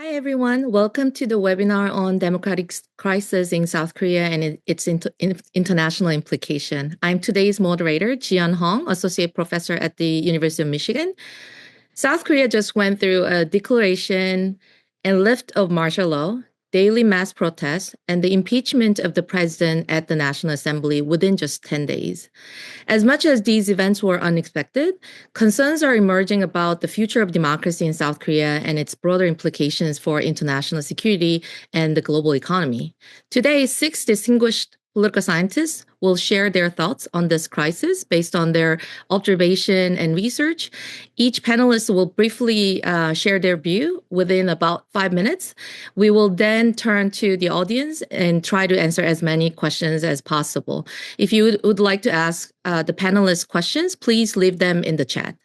Hi, everyone. Welcome to the webinar on democratic crisis in South Korea and its international implication. I'm today's moderator, Jeon Hong, Associate Professor at the University of Michigan. South Korea just went through a declaration and lift of martial law, daily mass protests, and the impeachment of the president at the National Assembly within just 10 days. As much as these events were unexpected, concerns are emerging about the future of democracy in South Korea and its broader implications for international security and the global economy. Today, 6 distinguished political scientists will share their thoughts on this crisis based on their observation and research. Each panelist will briefly share their view within about 5 minutes. We will then turn to the audience and try to answer as many questions as possible. If you would like to ask the panelists questions, please leave them in the chat.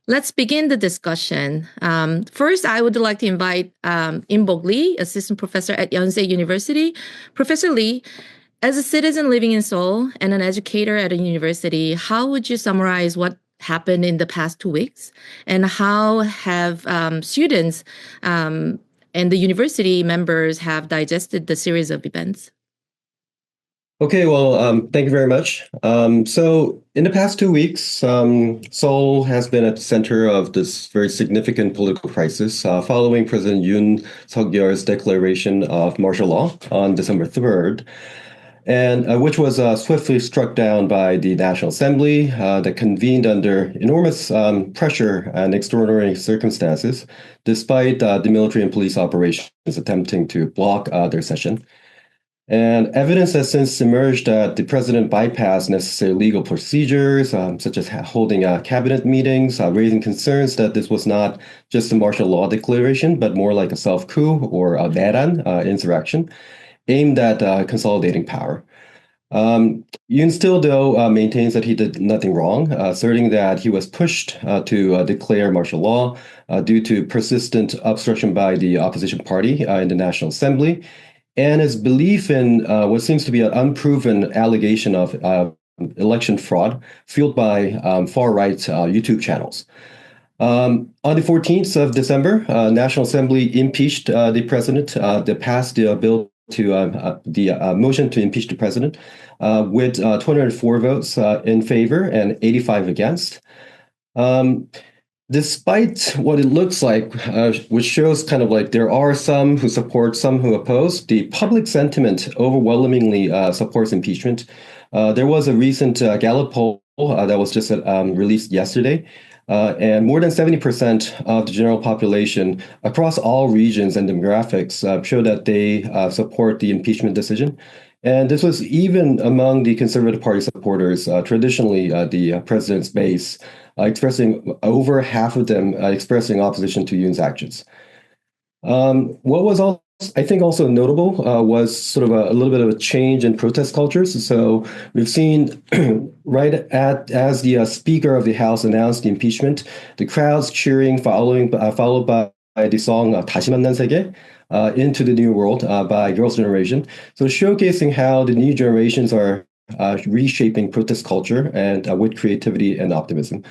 Let's begin the discussion. First, I would like to invite Inbok Rhee, Assistant Professor at Yonsei University. Professor Rhee, as a citizen living in Seoul and an educator at a university, how would you summarize what happened in the past 2 weeks? And how have students and the university members have digested the series of events? Okay, well, thank you very much. So in the past 2 weeks, Seoul has been at the center of this very significant political crisis following President Yoon Suk-yeol's declaration of martial law on December 3rd, and which was swiftly struck down by the National Assembly that convened under enormous pressure and extraordinary circumstances, despite the military and police operations attempting to block their session. And evidence has since emerged that the president bypassed necessary legal procedures, such as holding cabinet meetings, raising concerns that this was not just a martial law declaration, but more like a self-coup or a Naran insurrection aimed at consolidating power. Yoon still, though, maintains that he did nothing wrong, asserting that he was pushed to declare martial law due to persistent obstruction by the opposition party in the National Assembly, and his belief in what seems to be an unproven allegation of election fraud fueled by far-right YouTube channels. On the 14th of December, National Assembly impeached the president. They passed the bill to the motion to impeach the president with 204 votes in favor and 85 against. Despite what it looks like, which shows kind of like there are some who support, some who oppose, the public sentiment overwhelmingly supports impeachment. There was a recent Gallup poll that was just released yesterday, and more than 70% of the general population across all regions and demographics show that they support the impeachment decision. And this was even among the Conservative Party supporters, traditionally the president's base, expressing over half of them expressing opposition to Yoon's actions. What was also, I think, also notable was sort of a little bit of a change in protest cultures. So we've seen as the Speaker of the House announced the impeachment, the crowds cheering, followed by the song 다시 만난 세계, Into the New World by Girls' Generation. So showcasing how the new generations are reshaping protest culture and with creativity and optimism.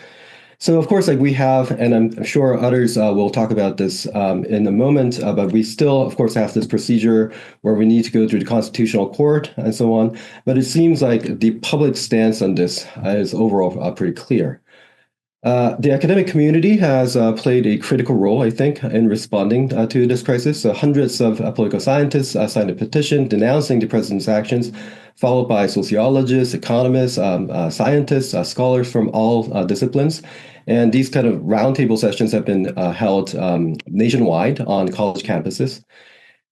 So of course, like we have, and I'm sure others will talk about this in a moment, but we still, of course, have this procedure where we need to go through the Constitutional Court and so on. But it seems like the public stance on this is overall pretty clear. The academic community has played a critical role, I think, in responding to this crisis. So hundreds of political scientists signed a petition denouncing the president's actions, followed by sociologists, economists, scientists, scholars from all disciplines. And these kind of roundtable sessions have been held nationwide on college campuses.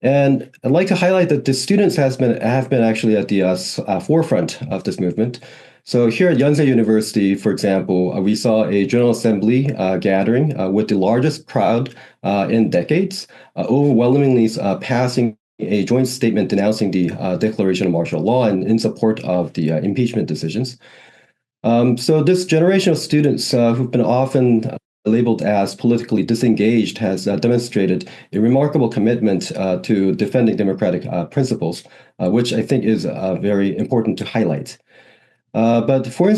And I'd like to highlight that the students have been actually at the forefront of this movement. So here at Yonsei University, for example, we saw a General Assembly gathering with the largest crowd in decades, overwhelmingly passing a joint statement denouncing the declaration of martial law and in support of the impeachment decisions. So this generation of students who've been often labeled as politically disengaged has demonstrated a remarkable commitment to defending democratic principles, which I think is very important to highlight. But for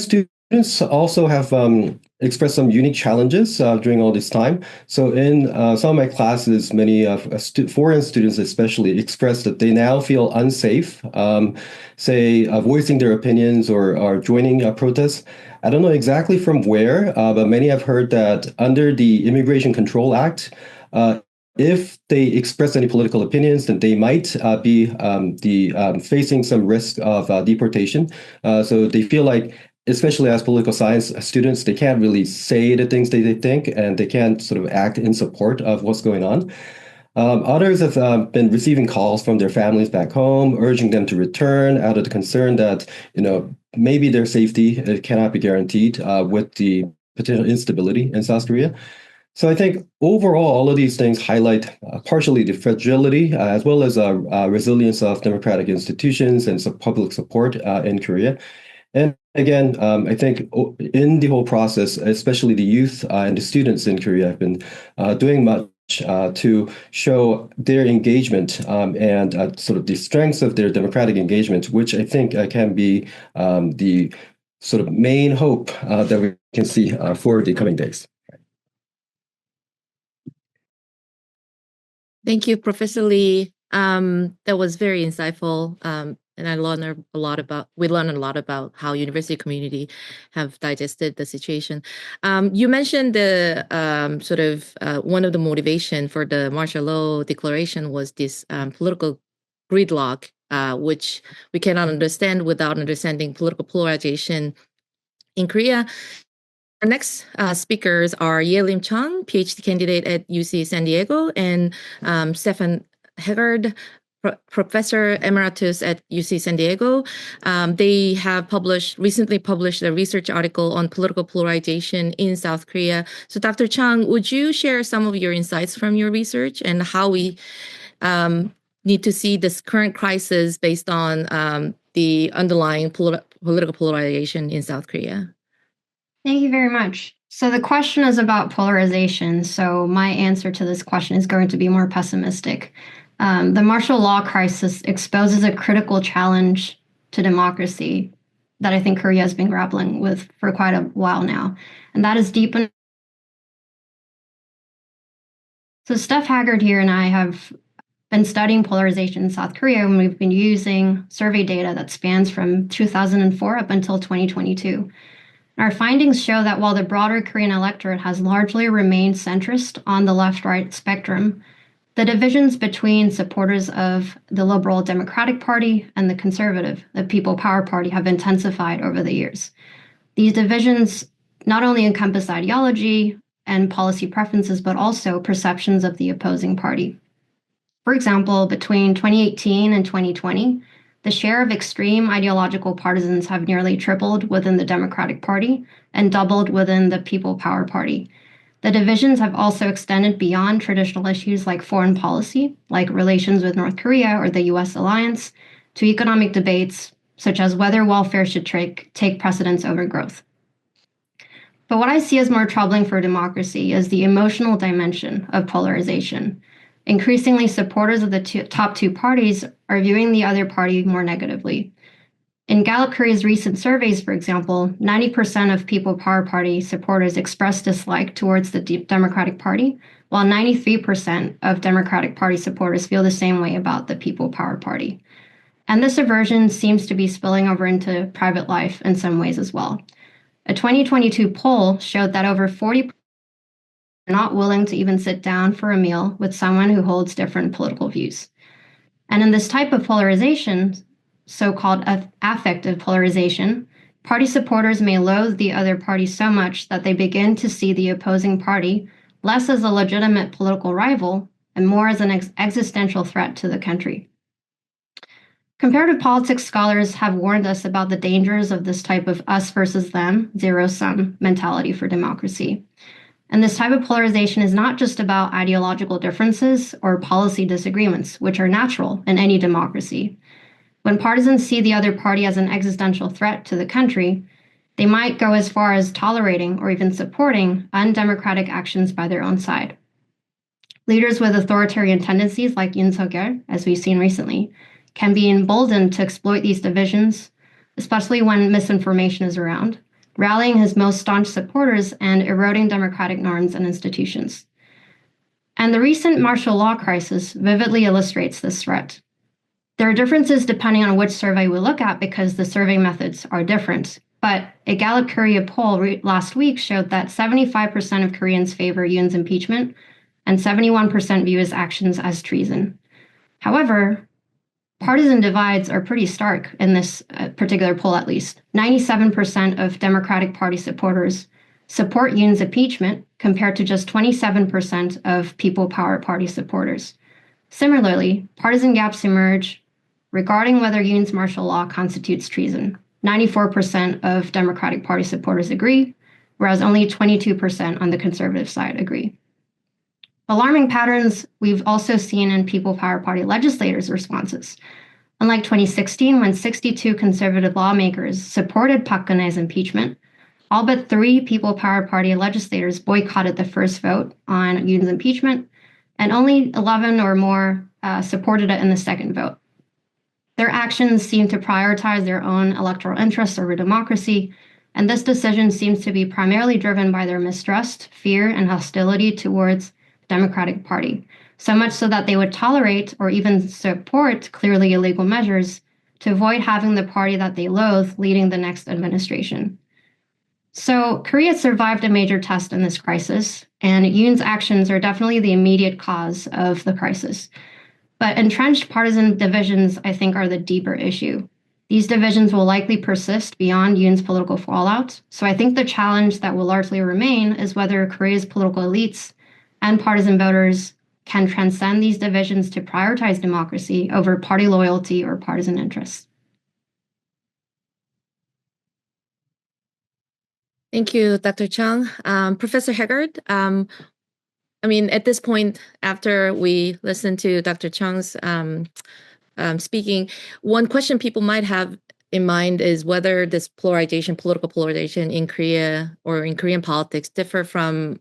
Students also have expressed some unique challenges during all this time. So in some of my classes, many foreign students especially expressed that they now feel unsafe, say voicing their opinions or joining protests. I don't know exactly from where, but many have heard that under the Immigration Control Act, if they express any political opinions, then they might be facing some risk of deportation. So they feel like, especially as political science students, they can't really say the things they think, and they can't sort of act in support of what's going on. Others have been receiving calls from their families back home, urging them to return out of the concern that, maybe their safety cannot be guaranteed with the potential instability in South Korea. So I think overall, all of these things highlight partially the fragility as well as resilience of democratic institutions and some public support in Korea. And again, I think in the whole process, especially the youth and the students in Korea have been doing much to show their engagement and sort of the strengths of their democratic engagement, which I think can be the sort of main hope that we can see for the coming days. Thank you, Professor Lee. That was very insightful. And we learned a lot about how university community have digested the situation. You mentioned the one of the motivation for the martial law declaration was this political gridlock, which we cannot understand without understanding political polarization in Korea. Our next speakers are Yelim Chung, PhD candidate at UC San Diego, and Stephan Haggard, Professor Emeritus at UC San Diego. They have recently published a research article on political polarization in South Korea. So Dr. Chung, would you share some of your insights from your research and how we need to see this current crisis based on the underlying political polarization in South Korea? Thank you very much. So the question is about polarization. So my answer to this question is going to be more pessimistic. The martial law crisis exposes a critical challenge to democracy that I think Korea has been grappling with for quite a while now, and that is deepened. So Steph Haggard here and I have been studying polarization in South Korea, and we've been using survey data that spans from 2004 up until 2022. Our findings show that while the broader Korean electorate has largely remained centrist on the left-right spectrum, the divisions between supporters of the Liberal Democratic Party and the conservative, the People Power Party, have intensified over the years. These divisions not only encompass ideology and policy preferences, but also perceptions of the opposing party. For example, between 2018 and 2020, the share of extreme ideological partisans have nearly tripled within the Democratic Party and doubled within the People Power Party. The divisions have also extended beyond traditional issues like foreign policy, like relations with North Korea or the US alliance, to economic debates, such as whether welfare should take precedence over growth. But what I see as more troubling for democracy is the emotional dimension of polarization. Increasingly, supporters of the top two parties are viewing the other party more negatively. In Gallup Korea's recent surveys, for example, 90% of People Power Party supporters expressed dislike towards the Democratic Party, while 93% of Democratic Party supporters feel the same way about the People Power Party. And this aversion seems to be spilling over into private life in some ways as well. A 2022 poll showed that over 40% are not willing to even sit down for a meal with someone who holds different political views. And in this type of polarization, so-called affective polarization, party supporters may loathe the other party so much that they begin to see the opposing party less as a legitimate political rival and more as an existential threat to the country. Comparative politics scholars have warned us about the dangers of this type of us versus them, zero-sum mentality for democracy. And this type of polarization is not just about ideological differences or policy disagreements, which are natural in any democracy. When partisans see the other party as an existential threat to the country, they might go as far as tolerating or even supporting undemocratic actions by their own side. Leaders with authoritarian tendencies like Yonsei, as we've seen recently, can be emboldened to exploit these divisions, especially when misinformation is around, rallying his most staunch supporters and eroding democratic norms and institutions. And the recent martial law crisis vividly illustrates this threat. There are differences depending on which survey we look at because the survey methods are different. But a Gallup Korea poll last week showed that 75% of Koreans favor Yoon's impeachment and 71% view his actions as treason. However, partisan divides are pretty stark in this particular poll, at least. 97% of Democratic Party supporters support Yoon's impeachment compared to just 27% of People Power Party supporters. Similarly, partisan gaps emerge regarding whether Yoon's martial law constitutes treason. 94% of Democratic Party supporters agree, whereas only 22% on the conservative side agree. Alarming patterns we've also seen in People Power Party legislators' responses. Unlike 2016, when 62 conservative lawmakers supported Park Geun-hye's impeachment, all but 3 People Power Party legislators boycotted the first vote on Yoon's impeachment, and only 11 or more supported it in the second vote. Their actions seem to prioritize their own electoral interests over democracy, and this decision seems to be primarily driven by their mistrust, fear, and hostility towards the Democratic Party, so much so that they would tolerate or even support clearly illegal measures to avoid having the party that they loathe leading the next administration. So Korea survived a major test in this crisis, and Yoon's actions are definitely the immediate cause of the crisis. But entrenched partisan divisions, I think, are the deeper issue. These divisions will likely persist beyond Yoon's political fallout. So I think the challenge that will largely remain is whether Korea's political elites and partisan voters can transcend these divisions to prioritize democracy over party loyalty or partisan interests. Thank you, Dr. Chung. Professor Haggard, at this point, after we listen to Dr. Chung's speaking, one question people might have in mind is whether this political polarization in Korea or in Korean politics differ from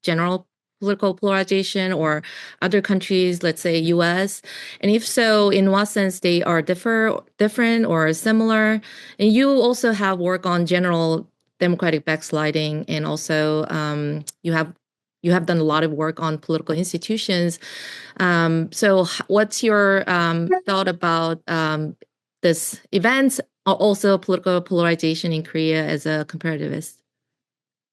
general political polarization or other countries, let's say US, and if so, in what sense they are different or similar. And you also have work on general democratic backsliding, and also you have done a lot of work on political institutions. So what's your thought about this event, also political polarization in Korea as a comparativist?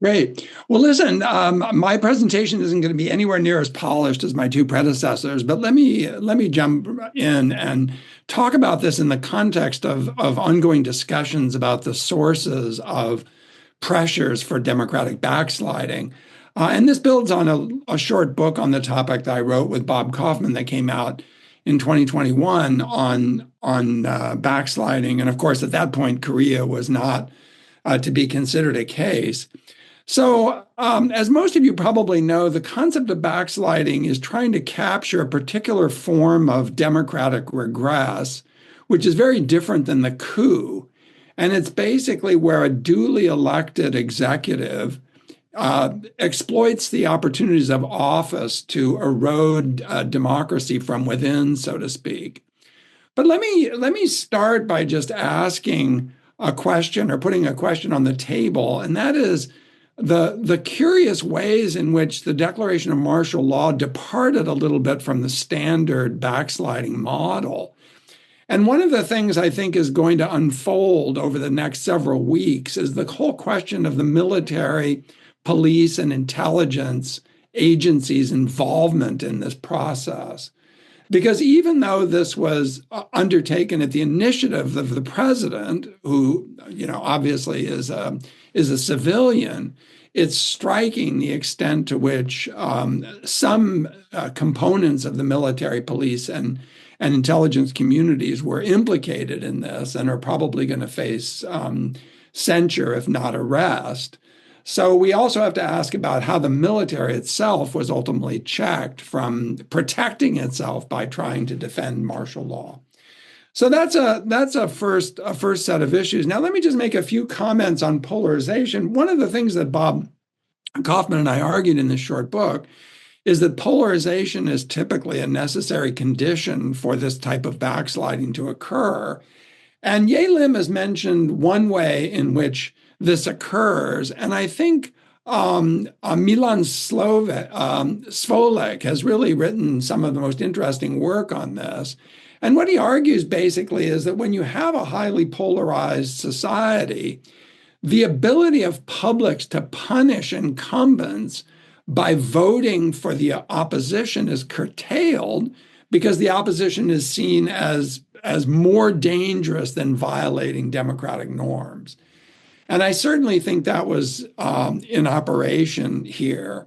Great. Well, listen, my presentation isn't going to be anywhere near as polished as my 2 predecessors, but let me jump in and talk about this in the context of ongoing discussions about the sources of pressures for democratic backsliding. And this builds on a short book on the topic that I wrote with Bob Kaufman that came out in 2021 on backsliding. And of course, at that point, Korea was not to be considered a case. So as most of you probably know, the concept of backsliding is trying to capture a particular form of democratic regress, which is very different than the coup. And it's basically where a duly elected executive exploits the opportunities of office to erode democracy from within, so to speak. But let me start by just asking a question or putting a question on the table, and that is the curious ways in which the declaration of martial law departed a little bit from the standard backsliding model. And one of the things I think is going to unfold over the next several weeks is the whole question of the military, police, and intelligence agencies' involvement in this process. Because even though this was undertaken at the initiative of the president, who, obviously is a civilian, it's striking the extent to which some components of the military, police, and intelligence communities were implicated in this and are probably going to face censure, if not arrest. So we also have to ask about how the military itself was ultimately checked from protecting itself by trying to defend martial law. So that's a first set of issues. Now, let me just make a few comments on polarization. One of the things that Bob Kaufman and I argued in this short book is that polarization is typically a necessary condition for this type of backsliding to occur. And Ye Lim has mentioned one way in which this occurs. And I think Milan Svolek has really written some of the most interesting work on this. And what he argues basically is that when you have a highly polarized society, the ability of publics to punish incumbents by voting for the opposition is curtailed because the opposition is seen as more dangerous than violating democratic norms. And I certainly think that was in operation here.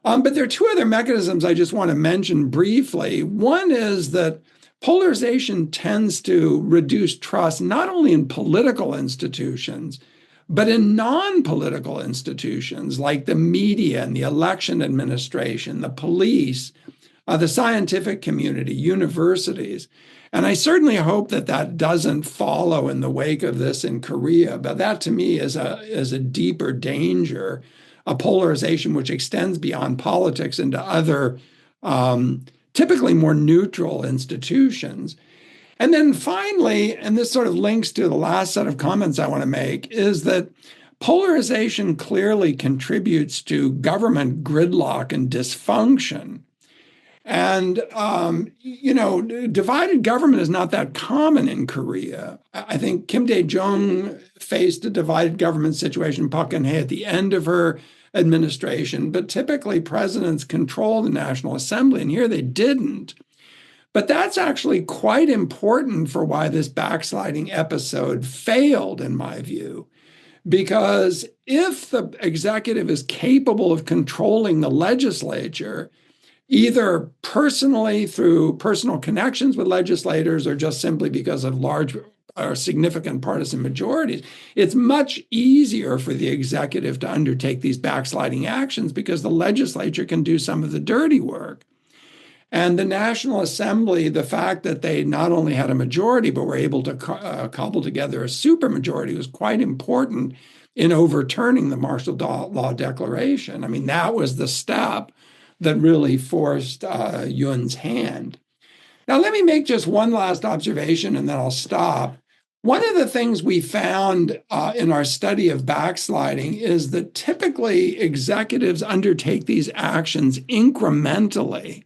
But there are two other mechanisms I just want to mention briefly. One is that polarization tends to reduce trust not only in political institutions, but in non-political institutions like the media and the election administration, the police, the scientific community, universities. And I certainly hope that that doesn't follow in the wake of this in Korea. But that to me is a deeper danger, a polarization which extends beyond politics into other typically more neutral institutions. And then finally, and this sort of links to the last set of comments I want to make, is that polarization clearly contributes to government gridlock and dysfunction. And, divided government is not that common in Korea. I think Kim Dae-jung faced a divided government situation, Park Geun-hye, at the end of her administration, but typically presidents control the National Assembly, and here they didn't. But that's actually quite important for why this backsliding episode failed, in my view. Because if the executive is capable of controlling the legislature, either personally through personal connections with legislators or just simply because of large or significant partisan majorities, it's much easier for the executive to undertake these backsliding actions because the legislature can do some of the dirty work. And the National Assembly, the fact that they not only had a majority, but were able to cobble together a supermajority was quite important in overturning the martial law declaration. I mean, that was the step that really forced Yoon's hand. Now, let me make just one last observation and then I'll stop. One of the things we found in our study of backsliding is that typically executives undertake these actions incrementally.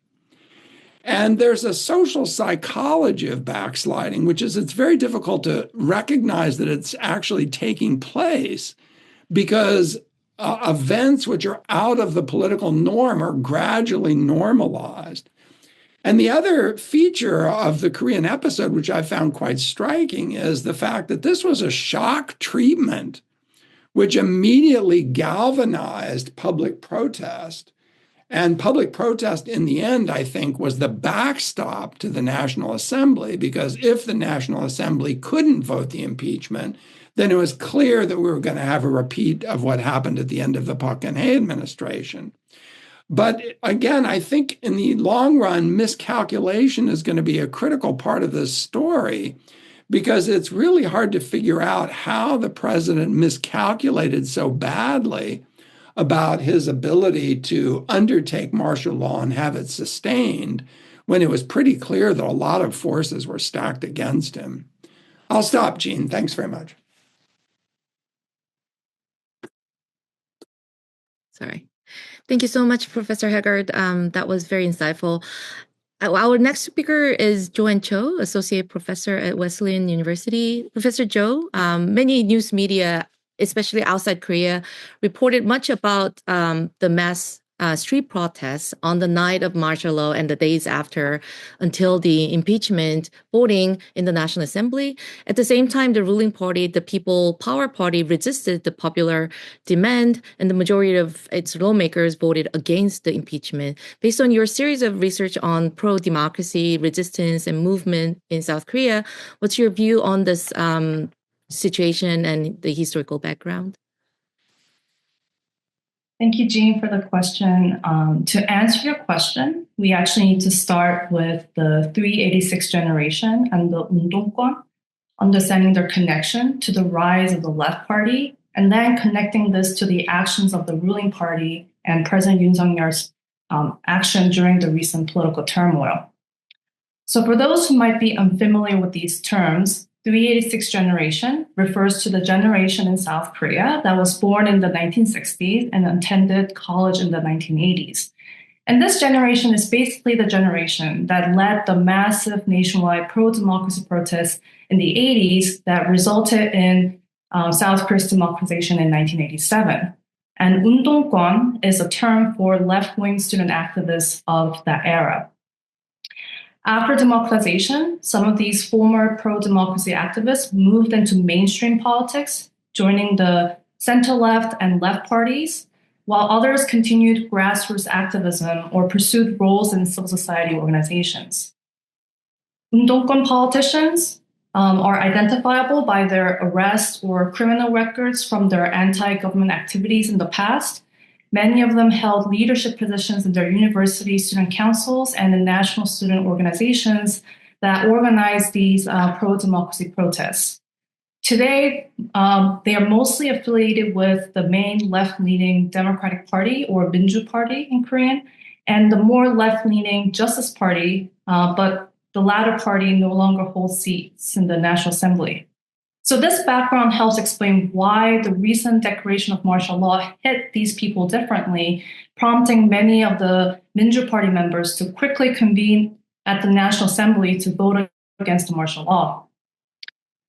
And there's a social psychology of backsliding, which is it's very difficult to recognize that it's actually taking place because events which are out of the political norm are gradually normalized. And the other feature of the Korean episode, which I found quite striking, is the fact that this was a shock treatment, which immediately galvanized public protest. And public protest, in the end, I think, was the backstop to the National Assembly, because if the National Assembly couldn't vote the impeachment, then it was clear that we were going to have a repeat of what happened at the end of the Park Geun-hye administration. But again, I think in the long run, miscalculation is going to be a critical part of this story, because it's really hard to figure out how the president miscalculated so badly about his ability to undertake martial law and have it sustained when it was pretty clear that a lot of forces were stacked against him. I'll stop, Jean. Thanks very much. Sorry. Thank you so much, Professor Haggard. That was very insightful. Our next speaker is Joanne Cho, Associate Professor at Wesleyan University. Professor Cho, many news media, especially outside Korea, reported much about the mass street protests on the night of martial law and the days after until the impeachment voting in the National Assembly. At the same time, the ruling party, the People Power Party, resisted the popular demand, and the majority of its lawmakers voted against the impeachment. Based on your series of research on pro-democracy, resistance, and movement in South Korea, what's your view on this situation and the historical background? Thank you, Jean, for the question. To answer your question, we actually need to start with the 386 generation and the 운동권, understanding their connection to the rise of the left party, and then connecting this to the actions of the ruling party and President Yoon Suk-yeol's action during the recent political turmoil. So for those who might be unfamiliar with these terms, 386 generation refers to the generation in South Korea that was born in the 1960s and attended college in the 1980s. And this generation is basically the generation that led the massive nationwide pro-democracy protests in the 80s that resulted in South Korea's democratization in 1987. And 운동권 is a term for left-wing student activists of that era. After democratization, some of these former pro-democracy activists moved into mainstream politics, joining the center-left and left parties, while others continued grassroots activism or pursued roles in civil society organizations. 운동권 politicians are identifiable by their arrest or criminal records from their anti-government activities in the past. Many of them held leadership positions in their university student councils and in national student organizations that organized these pro-democracy protests. Today, they are mostly affiliated with the main left-leaning Democratic Party, or Minju Party in Korean, and the more left-leaning Justice Party, but the latter party no longer holds seats in the National Assembly. So this background helps explain why the recent declaration of martial law hit these people differently, prompting many of the Minju Party members to quickly convene at the National Assembly to vote against the martial law.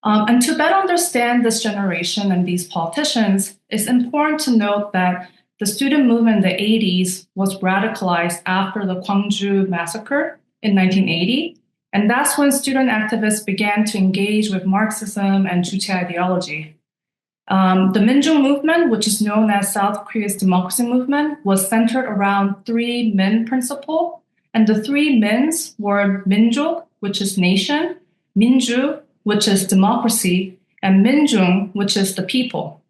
And to better understand this generation and these politicians, it's important to note that the student movement in the 80s was radicalized after the Gwangju massacre in 1980. And that's when student activists began to engage with Marxism and Juche ideology. The Minjung movement, which is known as South Korea's democracy movement, was centered around three Min principle. And the three Mins were Minjuk, which is nation, Minju, which is democracy, and Minjung, which is the people.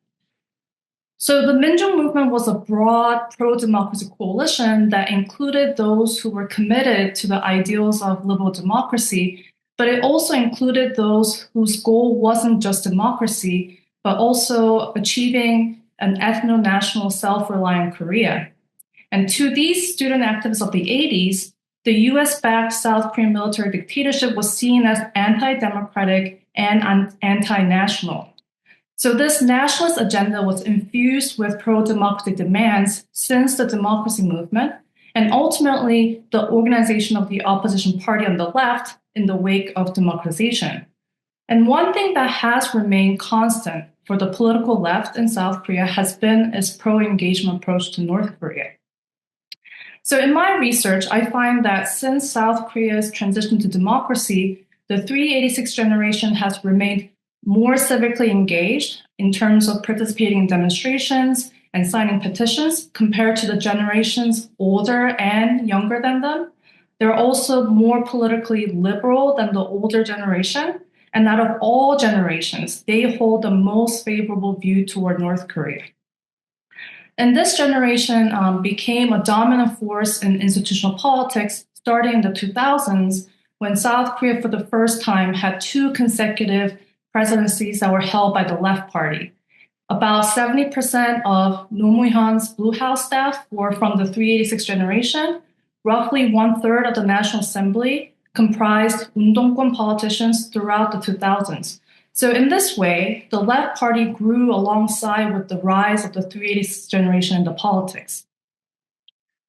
So the Minjung movement was a broad pro-democracy coalition that included those who were committed to the ideals of liberal democracy, but it also included those whose goal wasn't just democracy, but also achieving an ethno-national self-reliant Korea. And to these student activists of the 80s, the US-backed South Korean military dictatorship was seen as anti-democratic and anti-national. So this nationalist agenda was infused with pro-democracy demands since the democracy movement, and ultimately the organization of the opposition party on the left in the wake of democratization. And one thing that has remained constant for the political left in South Korea has been its pro-engagement approach to North Korea. So in my research, I find that since South Korea's transition to democracy, the 386 generation has remained more civically engaged in terms of participating in demonstrations and signing petitions compared to the generations older and younger than them. They're also more politically liberal than the older generation. And out of all generations, they hold the most favorable view toward North Korea. And this generation became a dominant force in institutional politics starting in the 2000s, when South Korea for the first time had two consecutive presidencies that were held by the left party. About 70% of Roh Moo-hyun's Blue House staff were from the 386 generation. Roughly 1/3 of the National Assembly comprised 운동권 politicians throughout the 2000s. So in this way, the left party grew alongside with the rise of the 386 generation into politics.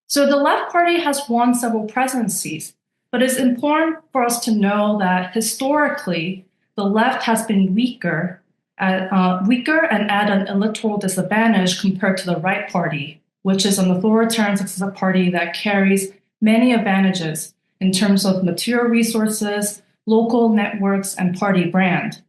So the left party has won several presidencies, but it's important for us to know that historically, the left has been weaker and at an electoral disadvantage compared to the right party, which is an authoritarian successor party that carries many advantages in terms of material resources, local networks, and party brand.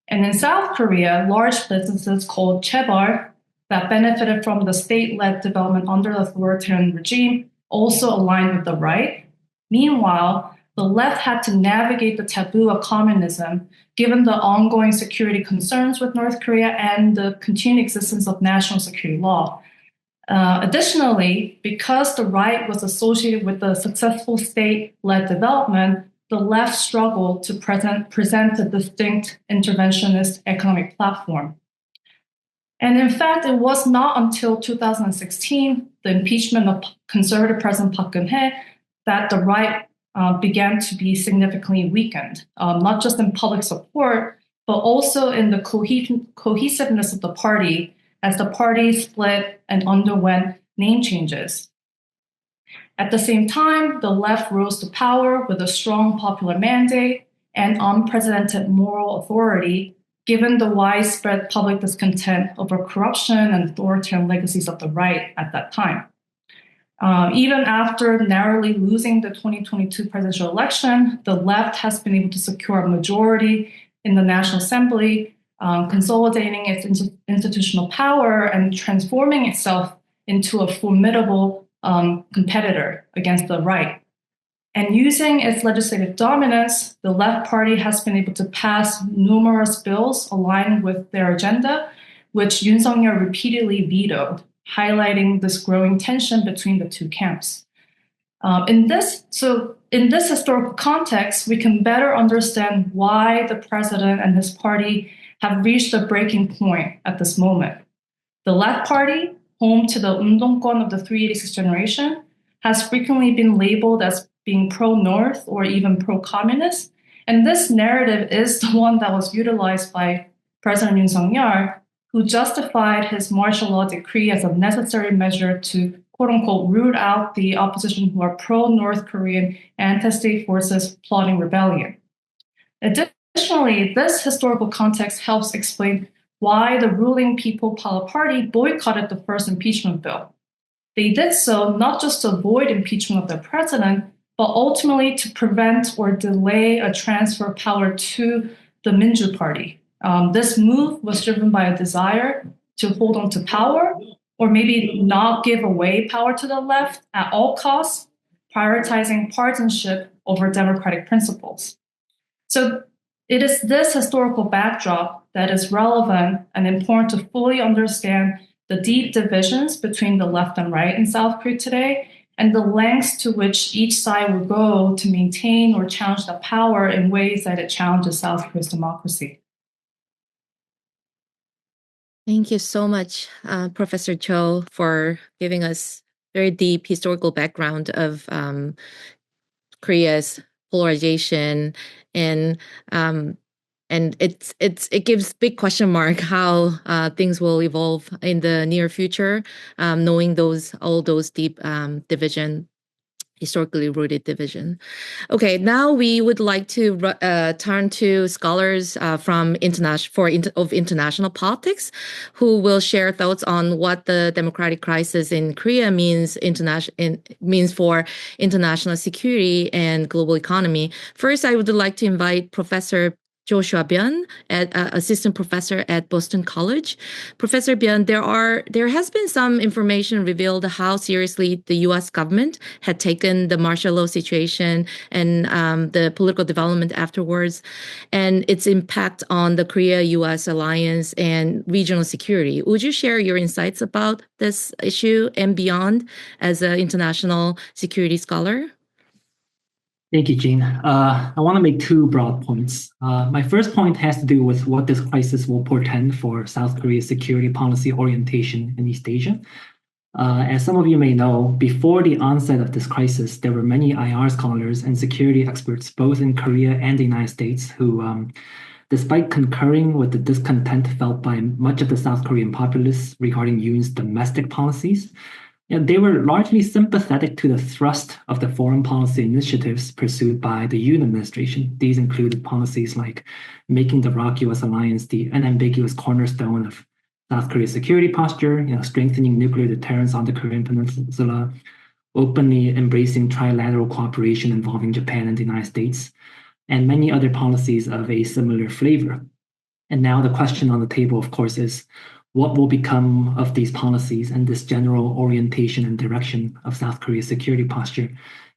And in South Korea, large businesses called chaebol that benefited from the state-led development under the authoritarian regime also aligned with the right. Meanwhile, the left had to navigate the taboo of communism, given the ongoing security concerns with North Korea and the continued existence of national security law. Additionally, because the right was associated with the successful state-led development, the left struggled to present a distinct interventionist economic platform. And in fact, it was not until 2016, the impeachment of conservative President Park Geun-hye, that the right began to be significantly weakened, not just in public support, but also in the cohesiveness of the party as the party split and underwent name changes. At the same time, the left rose to power with a strong popular mandate and unprecedented moral authority, given the widespread public discontent over corruption and authoritarian legacies of the right at that time. Even after narrowly losing the 2022 presidential election, the left has been able to secure a majority in the National Assembly, consolidating its institutional power and transforming itself into a formidable competitor against the right. And using its legislative dominance, the left party has been able to pass numerous bills aligned with their agenda, which Yoon Suk-yeol repeatedly vetoed, highlighting this growing tension between the two camps. In this historical context, we can better understand why the president and his party have reached a breaking point at this moment. The left party, home to the 운동권 of the 386 generation, has frequently been labeled as being pro-North or even pro-communist. And this narrative is the one that was utilized by President Yoon Suk-yeol, who justified his martial law decree as a necessary measure to, quote-unquote, root out the opposition who are pro-North Korean anti-state forces plotting rebellion. Additionally, this historical context helps explain why the ruling People Power Party boycotted the first impeachment bill. They did so not just to avoid impeachment of their president, but ultimately to prevent or delay a transfer of power to the Minju Party. This move was driven by a desire to hold on to power, or maybe not give away power to the left at all costs, prioritizing partisanship over democratic principles. So it is this historical backdrop that is relevant and important to fully understand the deep divisions between the left and right in South Korea today, and the lengths to which each side will go to maintain or challenge the power in ways that it challenges South Korea's democracy. Thank you so much, Professor Cho, for giving us very deep historical background of Korea's polarization, and it gives big question mark how things will evolve in the near future, knowing all those deep historically rooted division. Okay, now we would like to turn to scholars from international politics, who will share thoughts on what the democratic crisis in Korea means for international security and global economy. First, I would like to invite Professor Joshua Byun, assistant professor at Boston College. Professor Byun, there has been some information revealed how seriously the U.S. government had taken the martial law situation and the political development afterwards, and its impact on the Korea-U.S. alliance and regional security. Would you share your insights about this issue and beyond as an international security scholar? Thank you, Jean. I want to make two broad points. My first point has to do with what this crisis will portend for South Korea's security policy orientation in East Asia. As some of you may know, before the onset of this crisis, there were many IR scholars and security experts, both in Korea and the United States, who, despite concurring with the discontent felt by much of the South Korean populace regarding Yoon's domestic policies, they were largely sympathetic to the thrust of the foreign policy initiatives pursued by the Yoon administration. These included policies like making the ROK-US alliance the unambiguous cornerstone of South Korea's security posture, strengthening nuclear deterrence on the Korean Peninsula, openly embracing trilateral cooperation involving Japan and the United States, and many other policies of a similar flavor. And now the question on the table, of course, is what will become of these policies and this general orientation and direction of South Korea's security posture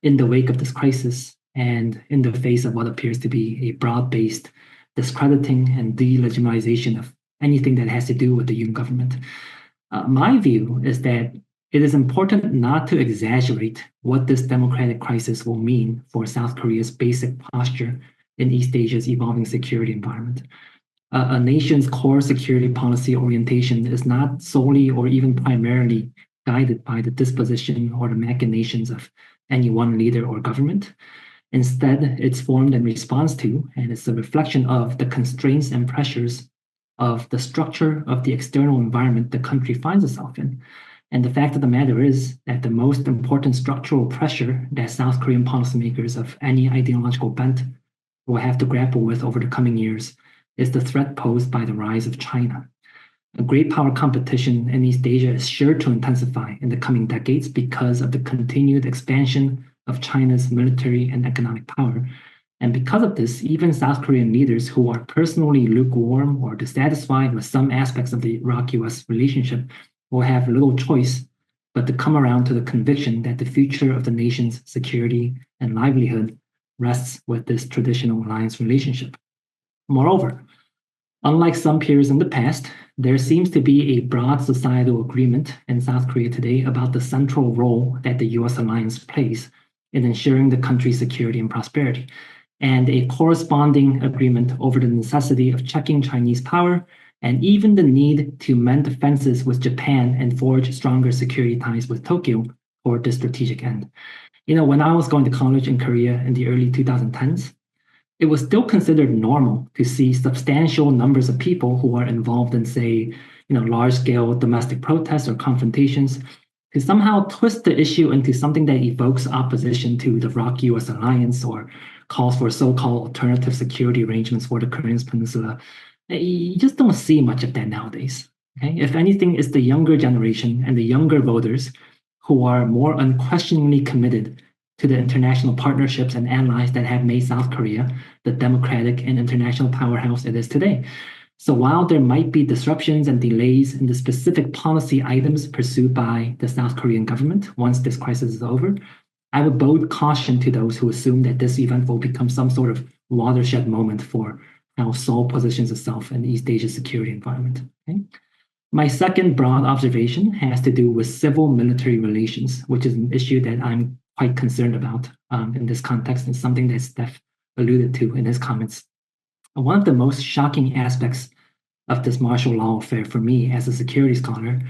in the wake of this crisis and in the face of what appears to be a broad-based discrediting and delegitimization of anything that has to do with the Yoon government? My view is that it is important not to exaggerate what this democratic crisis will mean for South Korea's basic posture in East Asia's evolving security environment. A nation's core security policy orientation is not solely or even primarily guided by the disposition or the machinations of any one leader or government. Instead, it's formed in response to, and it's a reflection of the constraints and pressures of the structure of the external environment the country finds itself in. And the fact of the matter is that the most important structural pressure that South Korean policymakers of any ideological bent will have to grapple with over the coming years is the threat posed by the rise of China. A great power competition in East Asia is sure to intensify in the coming decades because of the continued expansion of China's military and economic power. And because of this, even South Korean leaders who are personally lukewarm or dissatisfied with some aspects of the Iraq-US relationship will have little choice but to come around to the conviction that the future of the nation's security and livelihood rests with this traditional alliance relationship. Moreover, unlike some periods in the past, there seems to be a broad societal agreement in South Korea today about the central role that the US alliance plays in ensuring the country's security and prosperity, and a corresponding agreement over the necessity of checking Chinese power and even the need to mend fences with Japan and forge stronger security ties with Tokyo toward this strategic end. When I was going to college in Korea in the early 2010s, it was still considered normal to see substantial numbers of people who are involved in, say, large-scale domestic protests or confrontations to somehow twist the issue into something that evokes opposition to the ROK-US alliance or calls for so-called alternative security arrangements for the Korean Peninsula. You just don't see much of that nowadays. Okay? If anything, it's the younger generation and the younger voters who are more unquestioningly committed to the international partnerships and allies that have made South Korea the democratic and international powerhouse it is today. So while there might be disruptions and delays in the specific policy items pursued by the South Korean government once this crisis is over, I would bold caution to those who assume that this event will become some sort of watershed moment for how Seoul positions itself in East Asia's security environment. Okay? My second broad observation has to do with civil-military relations, which is an issue that I'm quite concerned about in this context, and something that Steph alluded to in his comments. One of the most shocking aspects of this martial law affair for me as a security scholar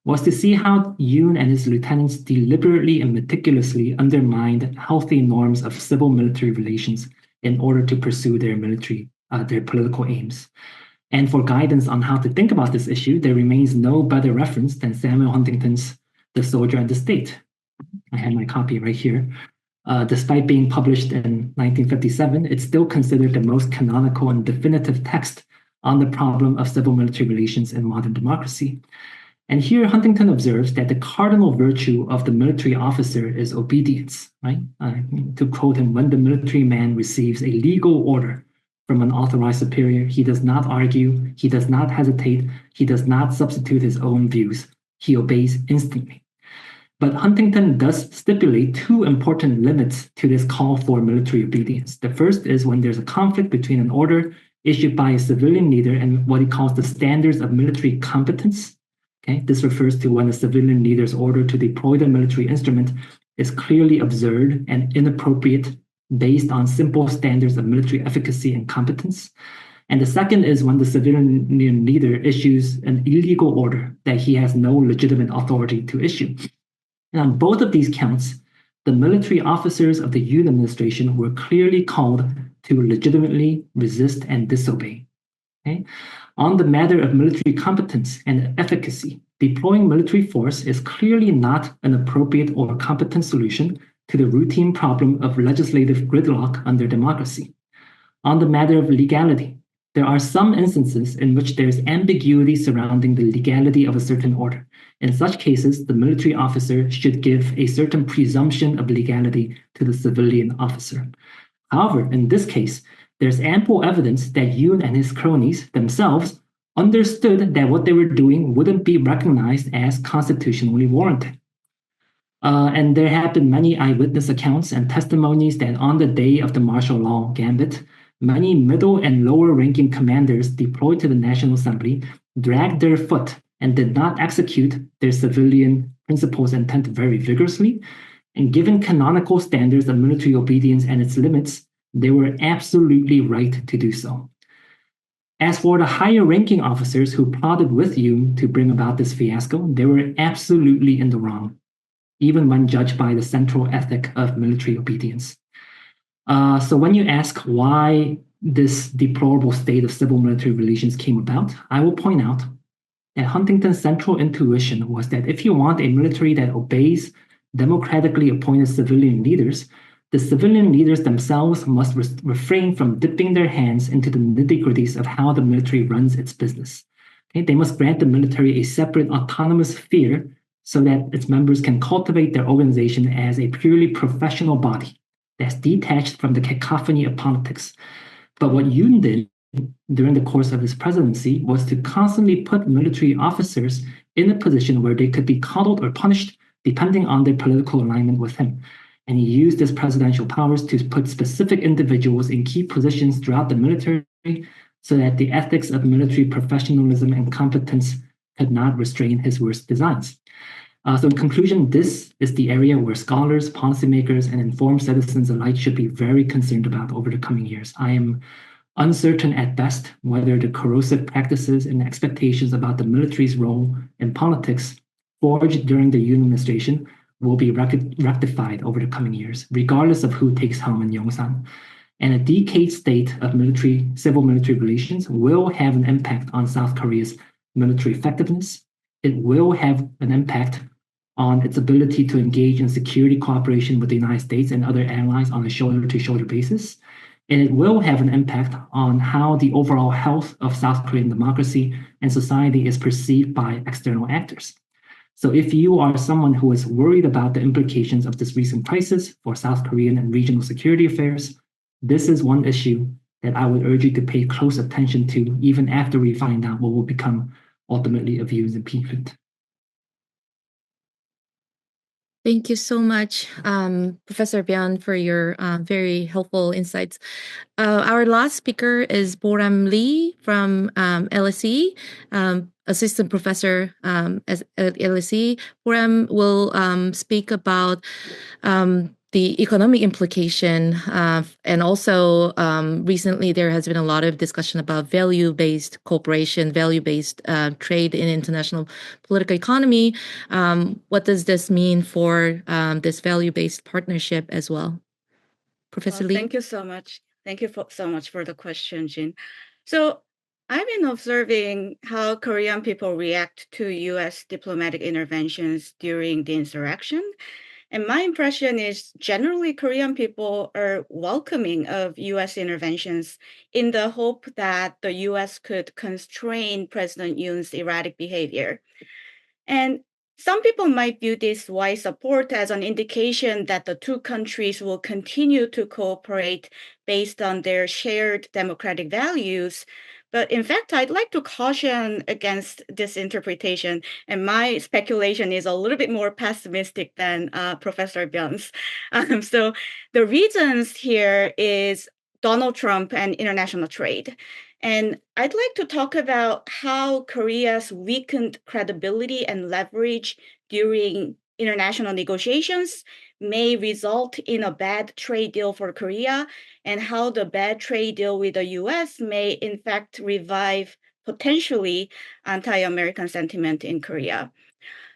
was to see how Yoon and his lieutenants deliberately and meticulously undermined healthy norms of civil-military relations in order to pursue their political aims. And for guidance on how to think about this issue, there remains no better reference than Samuel Huntington's The Soldier and the State. I have my copy right here. Despite being published in 1957, it's still considered the most canonical and definitive text on the problem of civil-military relations in modern democracy. And here Huntington observes that the cardinal virtue of the military officer is obedience, right? To quote him, when the military man receives a legal order from an authorized superior, he does not argue, he does not hesitate, he does not substitute his own views, he obeys instantly. But Huntington does stipulate two important limits to this call for military obedience. The first is when there's a conflict between an order issued by a civilian leader and what he calls the standards of military competence. Okay, this refers to when a civilian leader's order to deploy the military instrument is clearly absurd and inappropriate based on simple standards of military efficacy and competence. And the second is when the civilian leader issues an illegal order that he has no legitimate authority to issue. And on both of these counts, the military officers of the Yoon administration were clearly called to legitimately resist and disobey. Okay? On the matter of military competence and efficacy, deploying military force is clearly not an appropriate or competent solution to the routine problem of legislative gridlock under democracy. On the matter of legality, there are some instances in which there is ambiguity surrounding the legality of a certain order. In such cases, the military officer should give a certain presumption of legality to the civilian officer. However, in this case, there's ample evidence that Yoon and his cronies themselves understood that what they were doing wouldn't be recognized as constitutionally warranted. And there have been many eyewitness accounts and testimonies that on the day of the martial law gambit, many middle and lower ranking commanders deployed to the National Assembly dragged their foot and did not execute their civilian principles intent very vigorously. And given canonical standards of military obedience and its limits, they were absolutely right to do so. As for the higher ranking officers who plotted with Yoon to bring about this fiasco, they were absolutely in the wrong, even when judged by the central ethic of military obedience. So when you ask why this deplorable state of civil-military relations came about, I will point out that Huntington's central intuition was that if you want a military that obeys democratically appointed civilian leaders, the civilian leaders themselves must refrain from dipping their hands into the nitty-gritties of how the military runs its business. Okay? They must grant the military a separate autonomous sphere so that its members can cultivate their organization as a purely professional body that's detached from the cacophony of politics. But what Yoon did during the course of his presidency was to constantly put military officers in a position where they could be coddled or punished depending on their political alignment with him. And he used his presidential powers to put specific individuals in key positions throughout the military so that the ethics of military professionalism and competence could not restrain his worst designs. So in conclusion, this is the area where scholars, policymakers, and informed citizens alike should be very concerned about over the coming years. I am uncertain at best whether the corrosive practices and expectations about the military's role in politics forged during the Yoon administration will be rectified over the coming years, regardless of who takes helm in Yongsan. And a decayed state of civil military relations will have an impact on South Korea's military effectiveness. It will have an impact on its ability to engage in security cooperation with the United States and other allies on a shoulder-to-shoulder basis. And it will have an impact on how the overall health of South Korean democracy and society is perceived by external actors. So if you are someone who is worried about the implications of this recent crisis for South Korean and regional security affairs, this is one issue that I would urge you to pay close attention to even after we find out what will become ultimately a Yoon's impeachment. Thank you so much, Professor Byun, for your very helpful insights. Our last speaker is Rhee from LSE, assistant professor at LSE. Boram will speak about the economic implication, and also recently there has been a lot of discussion about value-based cooperation, value-based trade in international political economy. What does this mean for this value-based partnership as well? Professor Rhee? Thank you so much. Thank you so much for the question, Jin. So I've been observing how Korean people react to U.S. diplomatic interventions during the insurrection. And my impression is generally Korean people are welcoming of U.S. interventions in the hope that the U.S. could constrain President Yoon's erratic behavior. And some people might view this wise support as an indication that the two countries will continue to cooperate based on their shared democratic values. But in fact, I'd like to caution against this interpretation. And my speculation is a little bit more pessimistic than Professor Byun's. So the reasons here is Donald Trump and international trade. And I'd like to talk about how Korea's weakened credibility and leverage during international negotiations may result in a bad trade deal for Korea, and how the bad trade deal with the US may in fact revive potentially anti-American sentiment in Korea.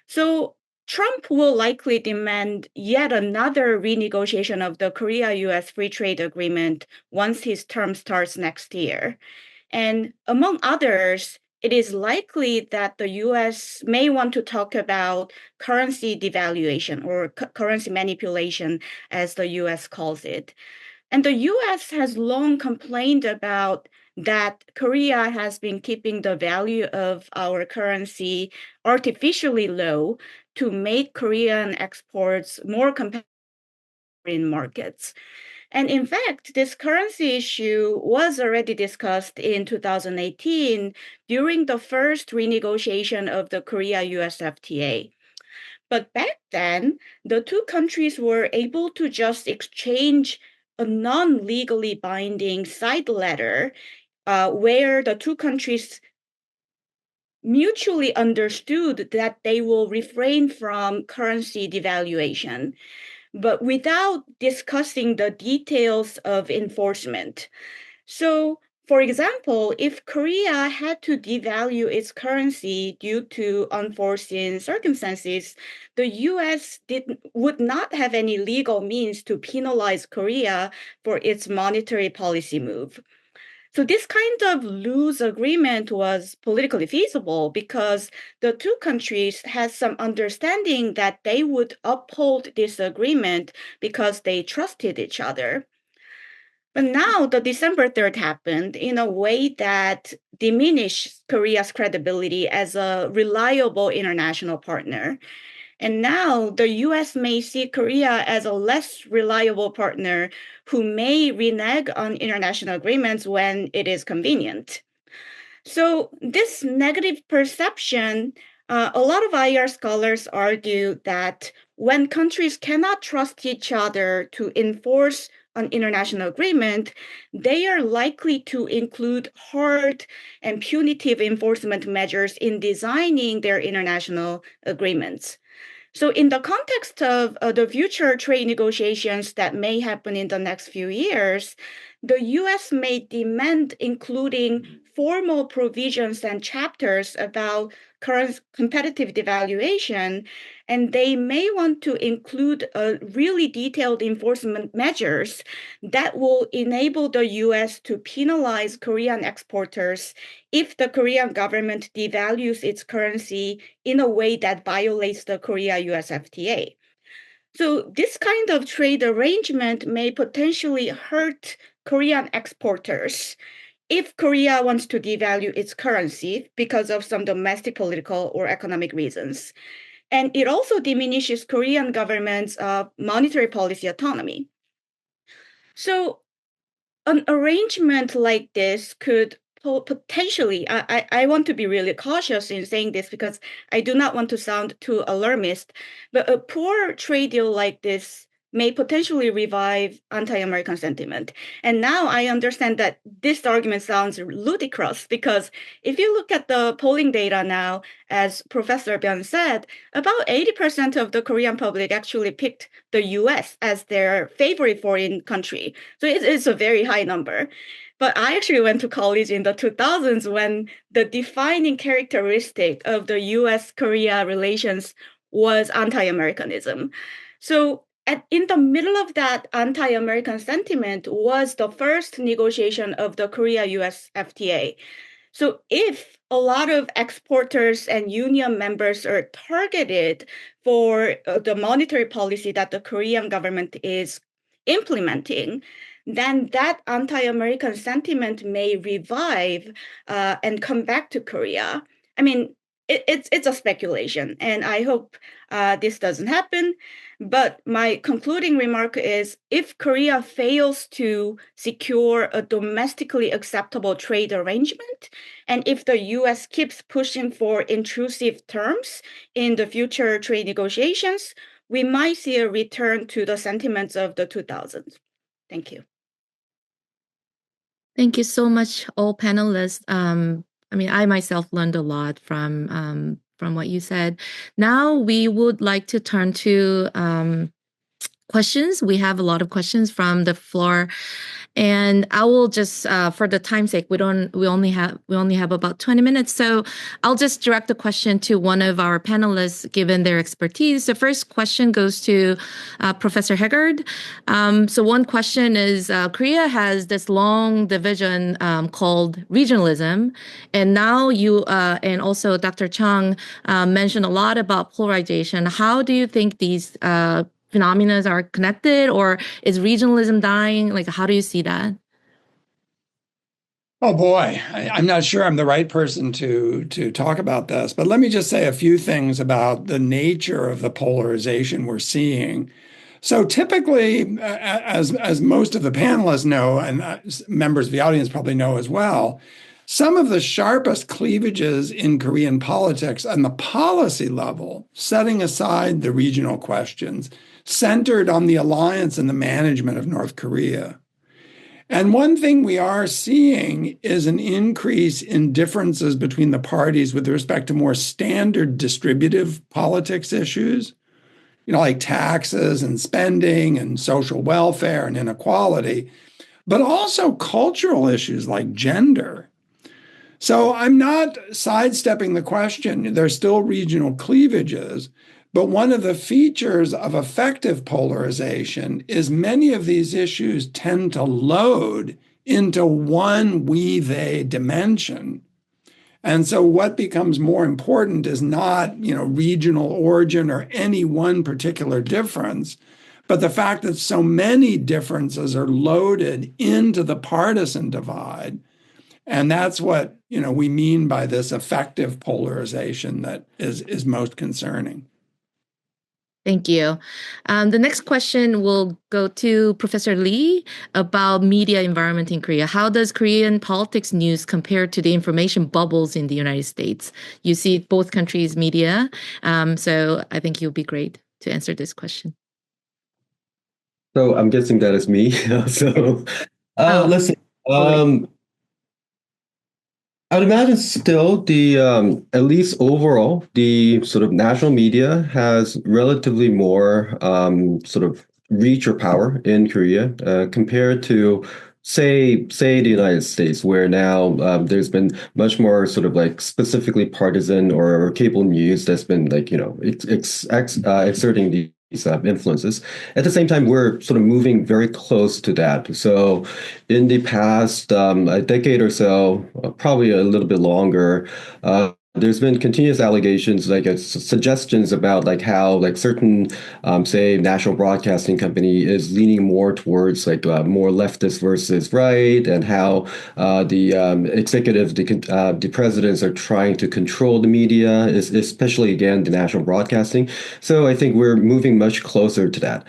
So Trump will likely demand yet another renegotiation of the Korea-US Free Trade Agreement once his term starts next year. And among others, it is likely that the US may want to talk about currency devaluation or currency manipulation, as the US calls it. And the US has long complained about that Korea has been keeping the value of our currency artificially low to make Korean exports more competitive in markets. And in fact, this currency issue was already discussed in 2018 during the first renegotiation of the Korea-US FTA. But back then, the two countries were able to just exchange a non-legally binding side letter where the two countries mutually understood that they will refrain from currency devaluation, but without discussing the details of enforcement. So for example, if Korea had to devalue its currency due to unforeseen circumstances, the US would not have any legal means to penalize Korea for its monetary policy move. So this kind of loose agreement was politically feasible because the two countries had some understanding that they would uphold this agreement because they trusted each other. But now the December 3rd happened in a way that diminished Korea's credibility as a reliable international partner. And now the US may see Korea as a less reliable partner who may renege on international agreements when it is convenient. So this negative perception, a lot of IR scholars argue that when countries cannot trust each other to enforce an international agreement, they are likely to include hard and punitive enforcement measures in designing their international agreements. So in the context of the future trade negotiations that may happen in the next few years, the US may demand including formal provisions and chapters about current competitive devaluation, and they may want to include really detailed enforcement measures that will enable the US to penalize Korean exporters if the Korean government devalues its currency in a way that violates the Korea-US FTA. So this kind of trade arrangement may potentially hurt Korean exporters if Korea wants to devalue its currency because of some domestic political or economic reasons. And it also diminishes Korean government's monetary policy autonomy. So an arrangement like this could potentially, I want to be really cautious in saying this because I do not want to sound too alarmist, but a poor trade deal like this may potentially revive anti-American sentiment. And now I understand that this argument sounds ludicrous because if you look at the polling data now, as Professor Byun said, about 80% of the Korean public actually picked the US as their favorite foreign country. So it's a very high number. But I actually went to college in the 2000s when the defining characteristic of the US-Korea relations was anti-Americanism. So in the middle of that anti-American sentiment was the first negotiation of the Korea-US FTA. So if a lot of exporters and union members are targeted for the monetary policy that the Korean government is implementing, then that anti-American sentiment may revive and come back to Korea. I mean, it's a speculation, and I hope this doesn't happen. But my concluding remark is if Korea fails to secure a domestically acceptable trade arrangement, and if the US keeps pushing for intrusive terms in the future trade negotiations, we might see a return to the sentiments of the 2000s. Thank you. Thank you so much, all panelists. I mean, I myself learned a lot from what you said. Now we would like to turn to questions. We have a lot of questions from the floor, and I will just, for the time's sake, we only have about 20 minutes, so I'll just direct the question to one of our panelists, given their expertise. The first question goes to Professor Haggard. So one question is, Korea has this long division called regionalism, and now you and also Dr. Chung mentioned a lot about polarization. How do you think these phenomena are connected, or is regionalism dying? Like, how do you see that? Oh boy, I'm not sure I'm the right person to talk about this, but let me just say a few things about the nature of the polarization we're seeing. So typically, as most of the panelists know, and members of the audience probably know as well, some of the sharpest cleavages in Korean politics on the policy level, setting aside the regional questions, centered on the alliance and the management of North Korea. And one thing we are seeing is an increase in differences between the parties with respect to more standard distributive politics issues, like taxes and spending and social welfare and inequality. but also cultural issues like gender. So I'm not sidestepping the question. There's still regional cleavages, but one of the features of effective polarization is many of these issues tend to load into one we-they dimension. And so what becomes more important is not, regional origin or any one particular difference, but the fact that so many differences are loaded into the partisan divide. And that's what, we mean by this effective polarization that is most concerning. Thank you. The next question will go to Professor Rhee about media environment in Korea. How does Korean politics news compare to the information bubbles in the United States? You see both countries' media, so I think you'll be great to answer this question. So I'm guessing that is me. So let's see. I would imagine still the at least overall the sort of national media has relatively more sort of reach or power in Korea compared to say the United States, where now there's been much more sort of like specifically partisan or cable news that's been like exerting these influences. At the same time, we're sort of moving very close to that. So in the past a decade or so, probably a little bit longer, there's been continuous allegations, like suggestions about like how like certain, say, national broadcasting company is leaning more towards like more leftist versus right, and how the executives, the presidents are trying to control the media, especially again the national broadcasting. So I think we're moving much closer to that.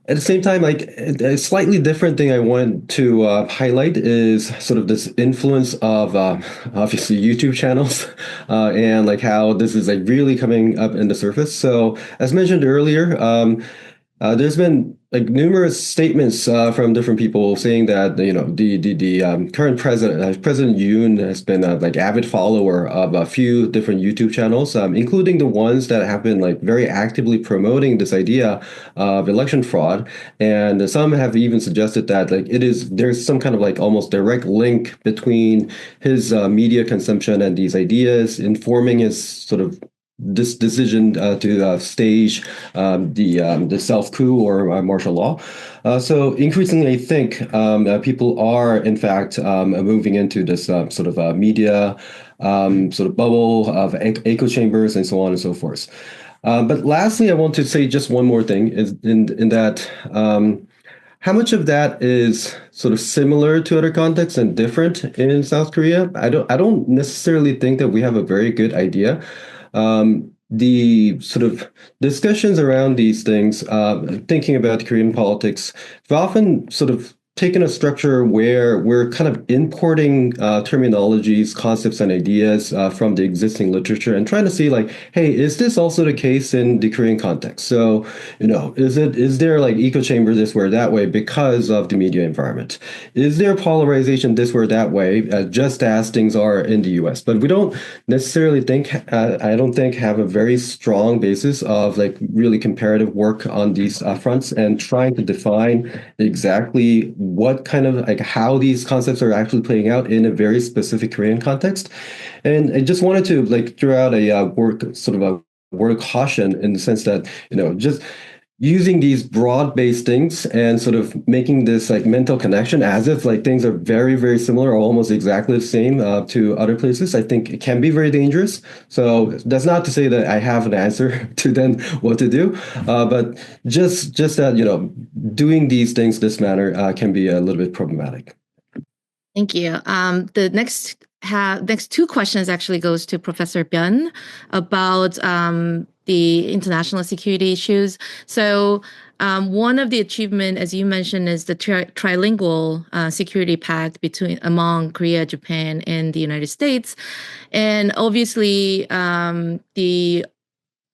At the same time, like a slightly different thing I wanted to highlight is sort of this influence of obviously YouTube channels and like how this is like really coming up in the surface. So as mentioned earlier, there's been like numerous statements from different people saying that the current president, President Yoon, has been a like avid follower of a few different YouTube channels, including the ones that have been like very actively promoting this idea of election fraud, and some have even suggested that like there's some kind of like almost direct link between his media consumption and these ideas informing his sort of this decision to stage the self coup or martial law. So increasingly, I think people are in fact moving into this sort of media sort of bubble of echo chambers and so on and so forth. But lastly, I want to say just one more thing is in that how much of that is sort of similar to other contexts and different in South Korea? I don't necessarily think that we have a very good idea. The sort of discussions around these things, thinking about Korean politics, have often sort of taken a structure where we're kind of importing terminologies, concepts, and ideas from the existing literature and trying to see like, hey, is this also the case in the Korean context? So, is there like echo chamber this way or that way because of the media environment? Is there polarization this way or that way, just as things are in the US? But we don't necessarily think, I don't think, have a very strong basis of like really comparative work on these fronts and trying to define exactly what kind of like how these concepts are actually playing out in a very specific Korean context. And I just wanted to like throw out a word of caution in the sense that, just using these broad-based things and sort of making this like mental connection as if like things are very, very similar or almost exactly the same to other places, I think it can be very dangerous. So that's not to say that I have an answer to then what to do, but just that, doing these things this manner can be a little bit problematic. Thank you. The next two questions actually goes to Professor Byun about the international security issues. So one of the achievement, as you mentioned, is the trilingual security pact among Korea, Japan, and the United States. And obviously, the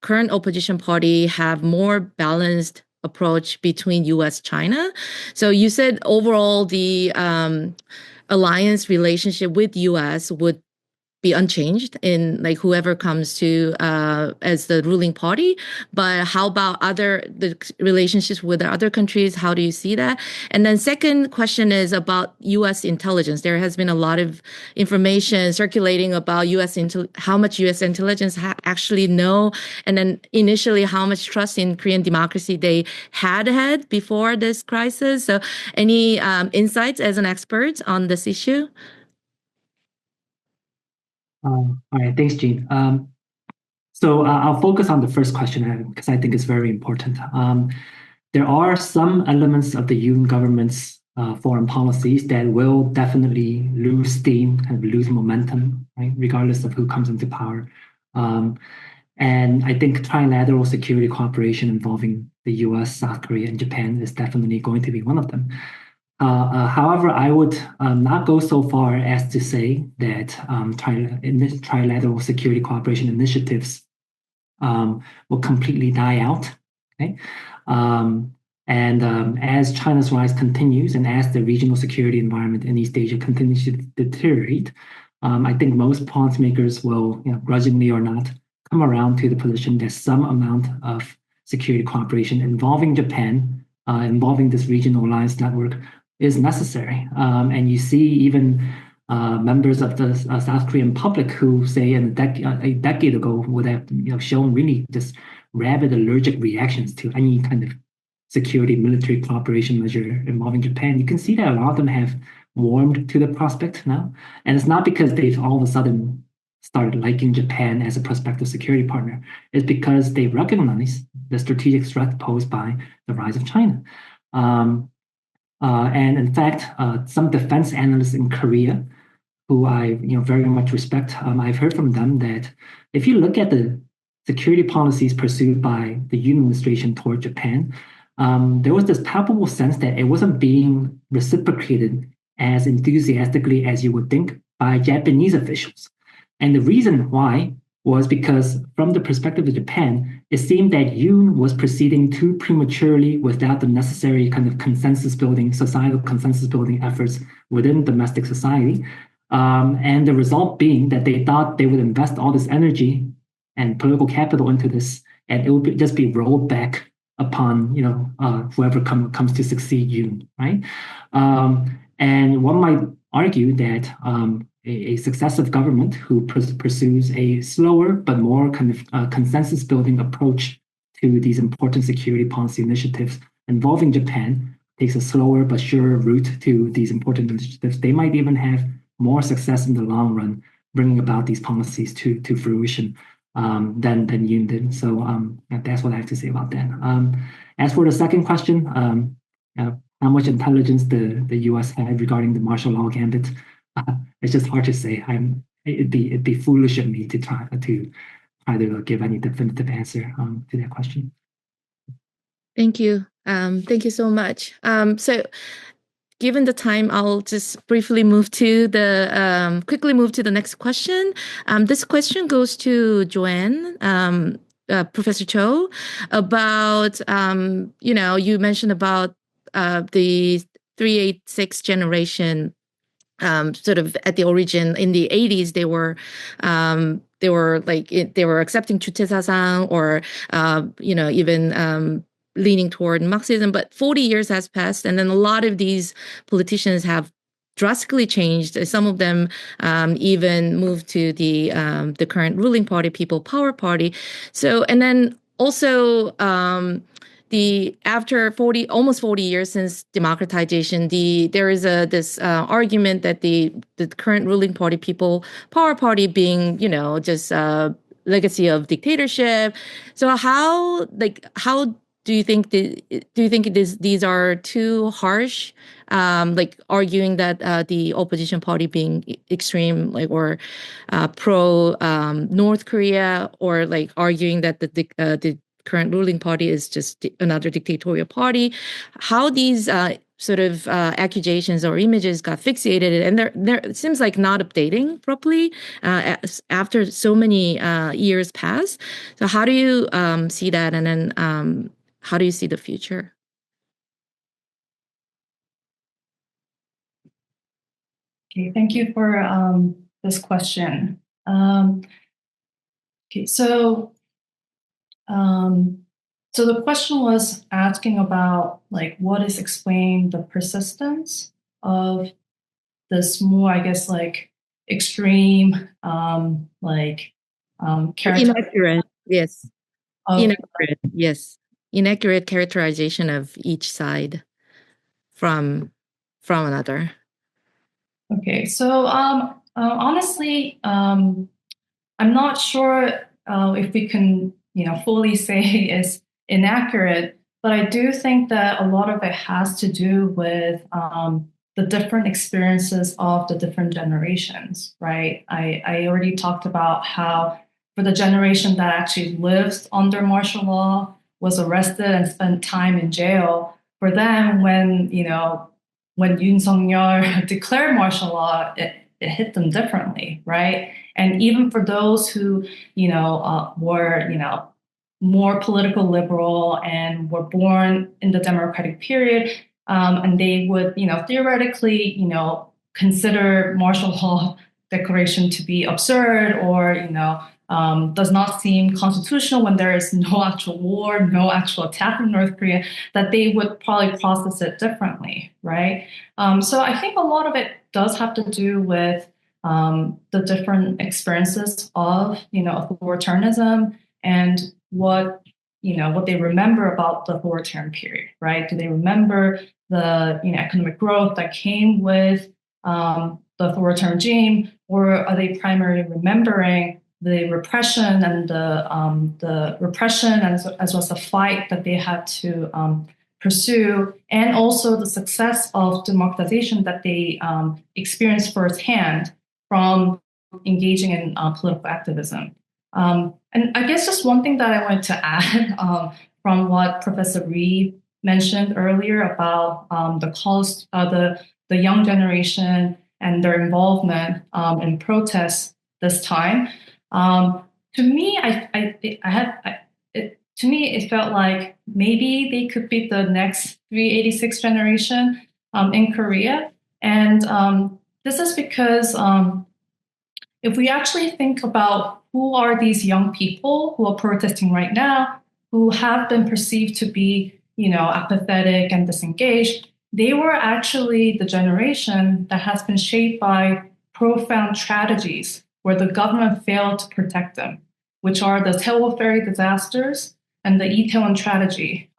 current opposition party have more balanced approach between U.S. China. So you said overall the alliance relationship with U.S. would be unchanged in like whoever comes to as the ruling party. But how about the relationships with the other countries? How do you see that? And then second question is about U.S. intelligence. There has been a lot of information circulating about how much U.S. intelligence actually know, and then initially how much trust in Korean democracy they had before this crisis. So any insights as an expert on this issue? All right, thanks, Jean. So I'll focus on the first question because I think it's very important. There are some elements of the Yoon government's foreign policies that will definitely lose steam, kind of lose momentum, right, regardless of who comes into power. And I think trilateral security cooperation involving the US, South Korea, and Japan is definitely going to be one of them. However, I would not go so far as to say that trilateral security cooperation initiatives will completely die out. Okay? As China's rise continues and as the regional security environment in East Asia continues to deteriorate, I think most policymakers will, grudgingly or not, come around to the position that some amount of security cooperation involving Japan, involving this regional alliance network, is necessary. And you see even members of the South Korean public who say a decade ago would have shown really just rabid allergic reactions to any kind of security military cooperation measure involving Japan. You can see that a lot of them have warmed to the prospect now. And it's not because they've all of a sudden started liking Japan as a prospective security partner. It's because they recognize the strategic threat posed by the rise of China. And in fact, some defense analysts in Korea, who I very much respect, I've heard from them that if you look at the security policies pursued by the Yoon administration toward Japan, there was this palpable sense that it wasn't being reciprocated as enthusiastically as you would think by Japanese officials. And the reason why was because from the perspective of Japan, it seemed that Yoon was proceeding too prematurely without the necessary kind of societal consensus building efforts within domestic society. And the result being that they thought they would invest all this energy and political capital into this, and it would just be rolled back upon whoever comes to succeed Yoon, right? And one might argue that a successive government who pursues a slower but more kind of consensus building approach to these important security policy initiatives involving Japan takes a slower but surer route to these important initiatives. They might even have more success in the long run bringing about these policies to fruition than Yoon did. So that's what I have to say about that. As for the second question, how much intelligence the U.S. had regarding the martial law gambit, it's just hard to say. It'd be foolish of me to try to give any definitive answer to that question. Thank you. Thank you so much. So, given the time, I'll just briefly quickly move to the next question. This question goes to Joanne, Professor Cho, about you mentioned about the 386 generation. Sort of at the origin in the 80s, they were accepting 주체사상 or even leaning toward Marxism. But 40 years has passed, and then a lot of these politicians have drastically changed. Some of them even moved to the current ruling party, People Power Party. So, and then also after almost 40 years since democratization, there is this argument that the current ruling party, People Power Party, being just a legacy of dictatorship. So how do you think these are too harsh? Arguing that the opposition party being extreme, or pro North Korea, or arguing that the current ruling party is just another dictatorial party. How these sort of accusations or images got fixated, and it seems like not updating properly after so many years pass. So how do you see that, and then how do you see the future? Okay, thank you for this question. Okay, so the question was asking about like what is explaining the persistence of this more, I guess, like extreme, character Inaccurate, yes. of Inaccurate, yes. Inaccurate characterization of each side from another. Okay, so honestly, I'm not sure if we can, fully say it's inaccurate, but I do think that a lot of it has to do with the different experiences of the different generations, right? I already talked about how for the generation that actually lived under martial law, was arrested and spent time in jail, for them, when Yoon Suk-yeol declared martial law, it hit them differently, right? And even for those who, were, more political liberal and were born in the democratic period, and they would, theoretically, consider martial law declaration to be absurd or, does not seem constitutional when there is no actual war, no actual attack in North Korea, that they would probably process it differently, right? So I think a lot of it does have to do with the different experiences of, authoritarianism and what they remember about the authoritarian period, right? Do they remember the economic growth that came with the authoritarian regime, or are they primarily remembering the repression and the repression as well as the fight that they had to pursue, and also the success of democratization that they experienced firsthand from engaging in political activism. And I guess just one thing that I wanted to add from what Professor Rhee mentioned earlier about the young generation and their involvement in protests this time. To me, it felt like maybe they could be the next 386 generation in Korea, and this is because if we actually think about who are these young people who are protesting right now, who have been perceived to be, apathetic and disengaged, they were actually the generation that has been shaped by profound tragedies where the government failed to protect them, which are the Daewoo Ferry disasters and the Itaewon tragedy.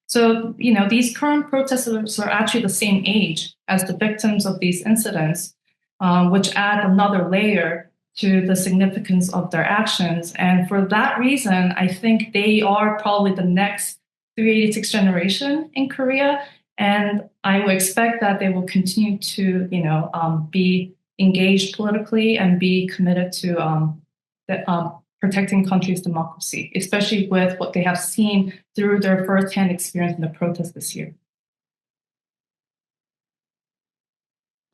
So, these current protesters are actually the same age as the victims of these incidents, which add another layer to the significance of their actions. And for that reason, I think they are probably the next 386 generation in Korea. And I would expect that they will continue to, be engaged politically and be committed to protecting country's democracy, especially with what they have seen through their firsthand experience in the protests this year.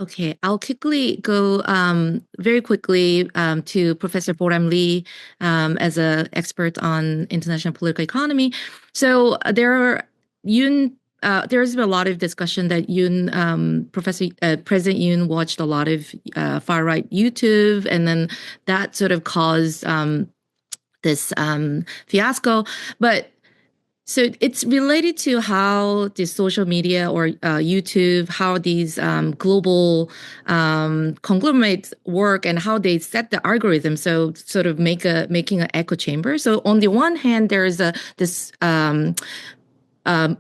Okay, I'll quickly go very quickly to Professor Boram Lee as an expert on international political economy. So there's been a lot of discussion that President Yoon watched a lot of far-right YouTube, and then that sort of caused this fiasco. But so it's related to how the social media or YouTube, how these global conglomerates work and how they set the algorithm. So sort of making an echo chamber. So on the one hand, there's this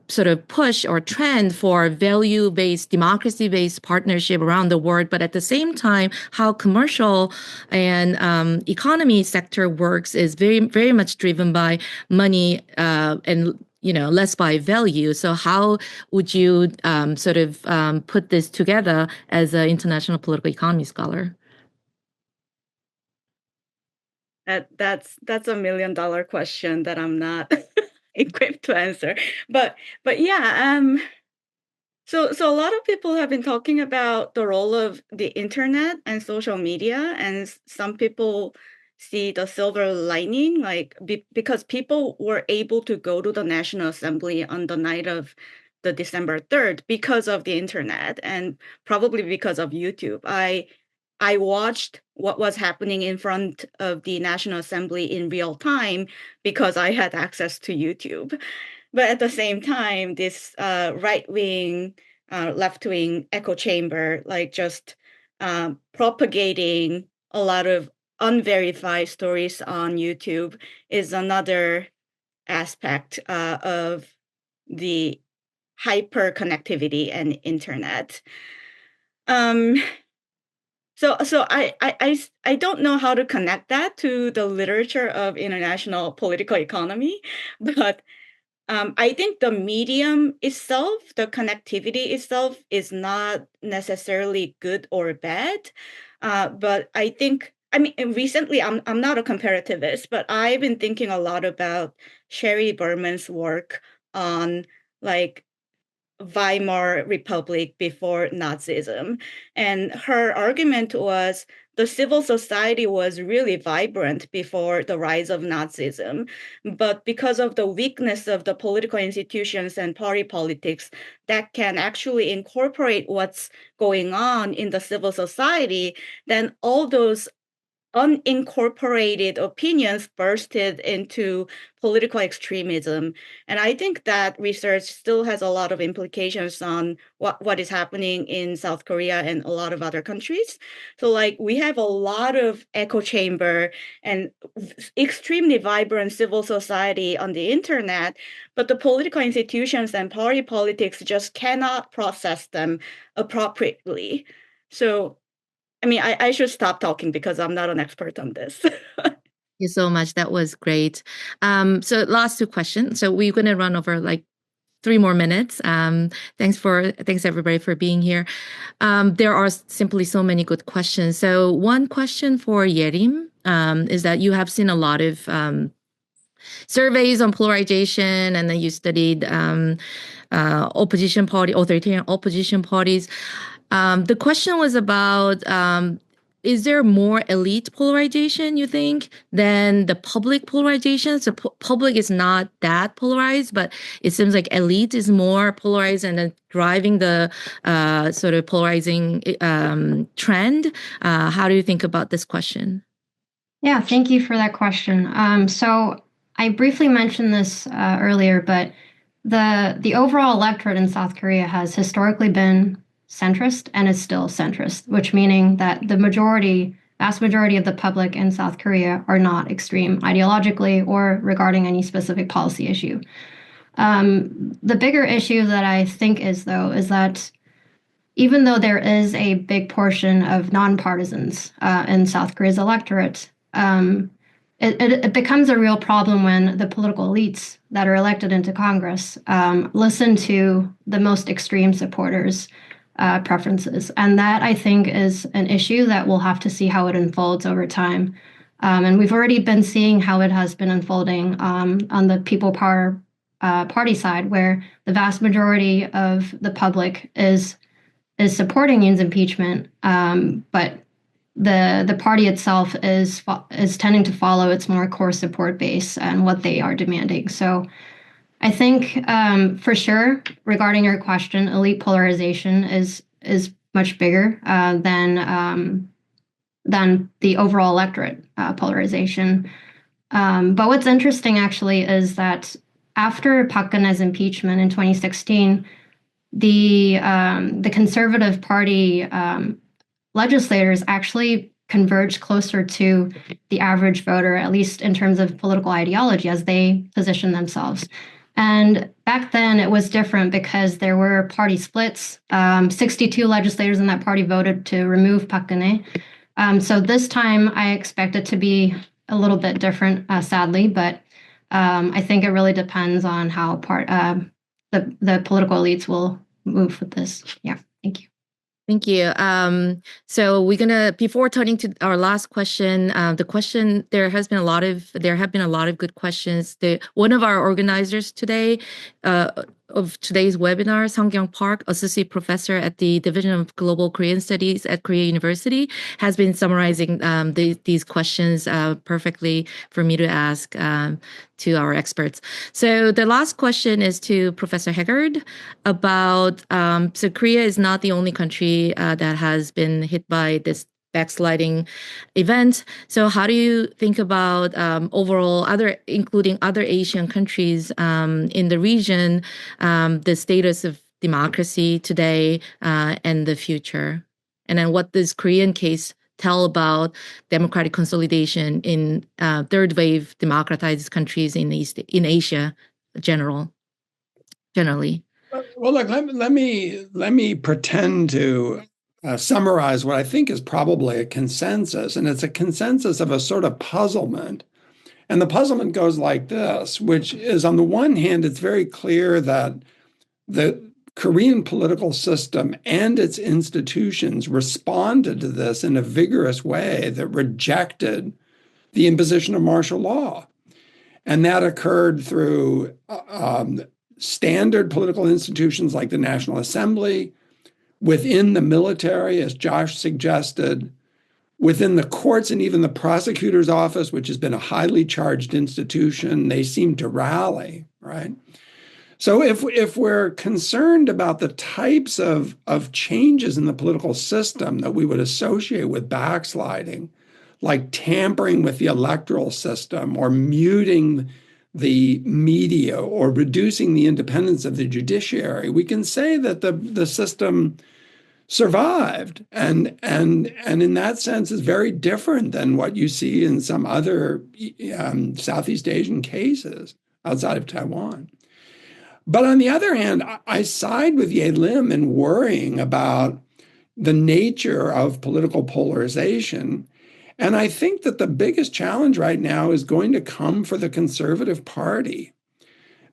sort of push or trend for value-based, democracy-based partnership around the world. But at the same time, how commercial and economy sector works is very, very much driven by money and less by value. So how would you sort of put this together as an international political economy scholar? That's a $1 million question that I'm not equipped to answer. But yeah, so a lot of people have been talking about the role of the internet and social media, and some people see the silver lining, like because people were able to go to the National Assembly on the night of the December 3rd because of the internet and probably because of YouTube. I I watched what was happening in front of the National Assembly in real time because I had access to YouTube. But at the same time, this right-wing, left-wing echo chamber, like just propagating a lot of unverified stories on YouTube is another aspect of the hyper connectivity and internet. So I don't know how to connect that to the literature of international political economy, but I think the medium itself, the connectivity itself, is not necessarily good or bad. But I think, I mean, recently I'm not a comparativist, but I've been thinking a lot about Sherry Berman's work on like Weimar Republic before Nazism. And her argument was the civil society was really vibrant before the rise of Nazism. But because of the weakness of the political institutions and party politics that can actually incorporate what's going on in the civil society, then all those unincorporated opinions bursted into political extremism. And I think that research still has a lot of implications on what is happening in South Korea and a lot of other countries. So like we have a lot of echo chamber and extremely vibrant civil society on the internet, but the political institutions and party politics just cannot process them appropriately. So I mean, I should stop talking because I'm not an expert on this. Thank you so much. That was great. So last two questions. So we're going to run over like 3 more minutes. Thanks everybody for being here. There are simply so many good questions. So one question for Yerim is that you have seen a lot of surveys on polarization, and then you studied authoritarian opposition parties. The question was about, is there more elite polarization, you think, than the public polarization? So public is not that polarized, but it seems like elite is more polarized and then driving the sort of polarizing trend. How do you think about this question? Yeah, thank you for that question. So I briefly mentioned this earlier, but the overall electorate in South Korea has historically been centrist and is still centrist, which meaning that the vast majority of the public in South Korea are not extreme ideologically or regarding any specific policy issue. The bigger issue that I think is that even though there is a big portion of nonpartisans in South Korea's electorate, it becomes a real problem when the political elites that are elected into Congress listen to the most extreme supporters' preferences. And that, I think, is an issue that we'll have to see how it unfolds over time. And we've already been seeing how it has been unfolding on the People Power party side, where the vast majority of the public is supporting Yoon's impeachment, but the party itself is tending to follow its more core support base and what they are demanding. So I think for sure, regarding your question, elite polarization is much bigger than the overall electorate polarization. But what's interesting actually is that after Park Geun-hye's impeachment in 2016, the Conservative Party legislators actually converged closer to the average voter, at least in terms of political ideology, as they position themselves. And back then it was different because there were party splits. 62 legislators in that party voted to remove Park Geun-hye. So this time I expect it to be a little bit different, sadly, but I think it really depends on how the political elites will move with this. Yeah, thank you. Thank you. So we're gonna, before turning to our last question, there have been a lot of good questions. One of our organizers today, of today's webinar, Sung-kyung Park, Associate Professor at the Division of Global Korean Studies at Korea University, has been summarizing these questions perfectly for me to ask to our experts. So the last question is to Professor Haggard about, so Korea is not the only country that has been hit by this backsliding event. So how do you think about overall including other Asian countries in the region, the status of democracy today and the future? And then what does Korean case tell about democratic consolidation in third wave democratized countries in Asia generally? Well, look, let me pretend to summarize what I think is probably a consensus, and it's a consensus of a sort of puzzlement. And the puzzlement goes like this, which is, on the one hand, it's very clear that the Korean political system and its institutions responded to this in a vigorous way that rejected the imposition of martial law. And that occurred through standard political institutions like the National Assembly, within the military, as Josh suggested, within the courts and even the prosecutor's office, which has been a highly charged institution. They seem to rally, right? So if we're concerned about the types of changes in the political system that we would associate with backsliding, like tampering with the electoral system or muting the media or reducing the independence of the judiciary, we can say that the system survived and in that sense is very different than what you see in some other Southeast Asian cases outside of Taiwan. But on the other hand, I side with Ye Lim in worrying about the nature of political polarization. And I think that the biggest challenge right now is going to come for the Conservative Party.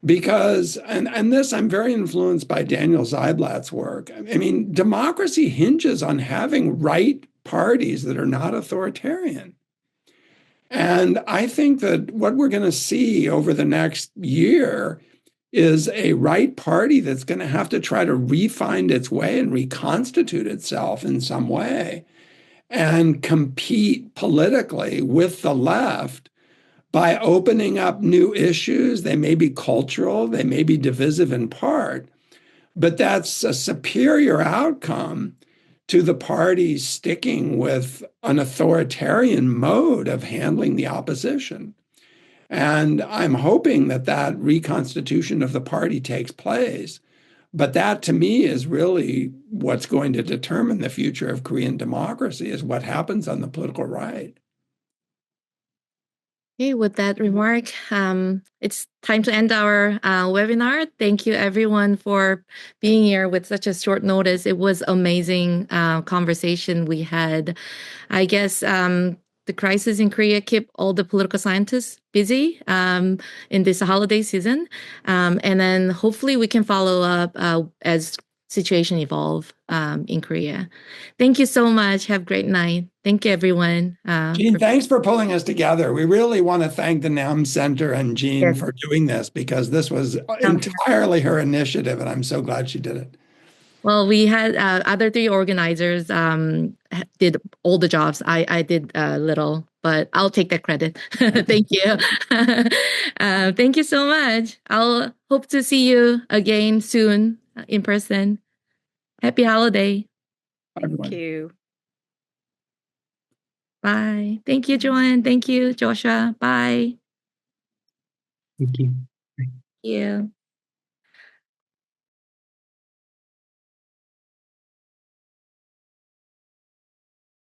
Because, and this, I'm very influenced by Daniel Ziblatt's work. I mean, democracy hinges on having right parties that are not authoritarian. And I think that what we're going to see over the next year is a right party that's going to have to try to re-find its way and reconstitute itself in some way and compete politically with the left by opening up new issues. They may be cultural, they may be divisive in part, but that's a superior outcome to the party sticking with an authoritarian mode of handling the opposition. And I'm hoping that that reconstitution of the party takes place. But that, to me, is really what's going to determine the future of Korean democracy, is what happens on the political right. Okay, with that remark, it's time to end our webinar. Thank you, everyone, for being here with such a short notice. It was amazing conversation we had. I guess the crisis in Korea keep all the political scientists busy in this holiday season. And then hopefully we can follow up as situation evolve in Korea. Thank you so much. Have a great night. Thank you, everyone. Jean, thanks for pulling us together. We really want to thank the NAM Center and Jean for doing this, because this was entirely her initiative, and I'm so glad she did it. Well, we had other three organizers did all the jobs. I did little, but I'll take that credit. Thank you. Thank you so much. I'll hope to see you again soon in person. Happy holiday. Thank you. Bye. Thank you, Joanne. Thank you, Joshua. Bye. Thank you. Thank you.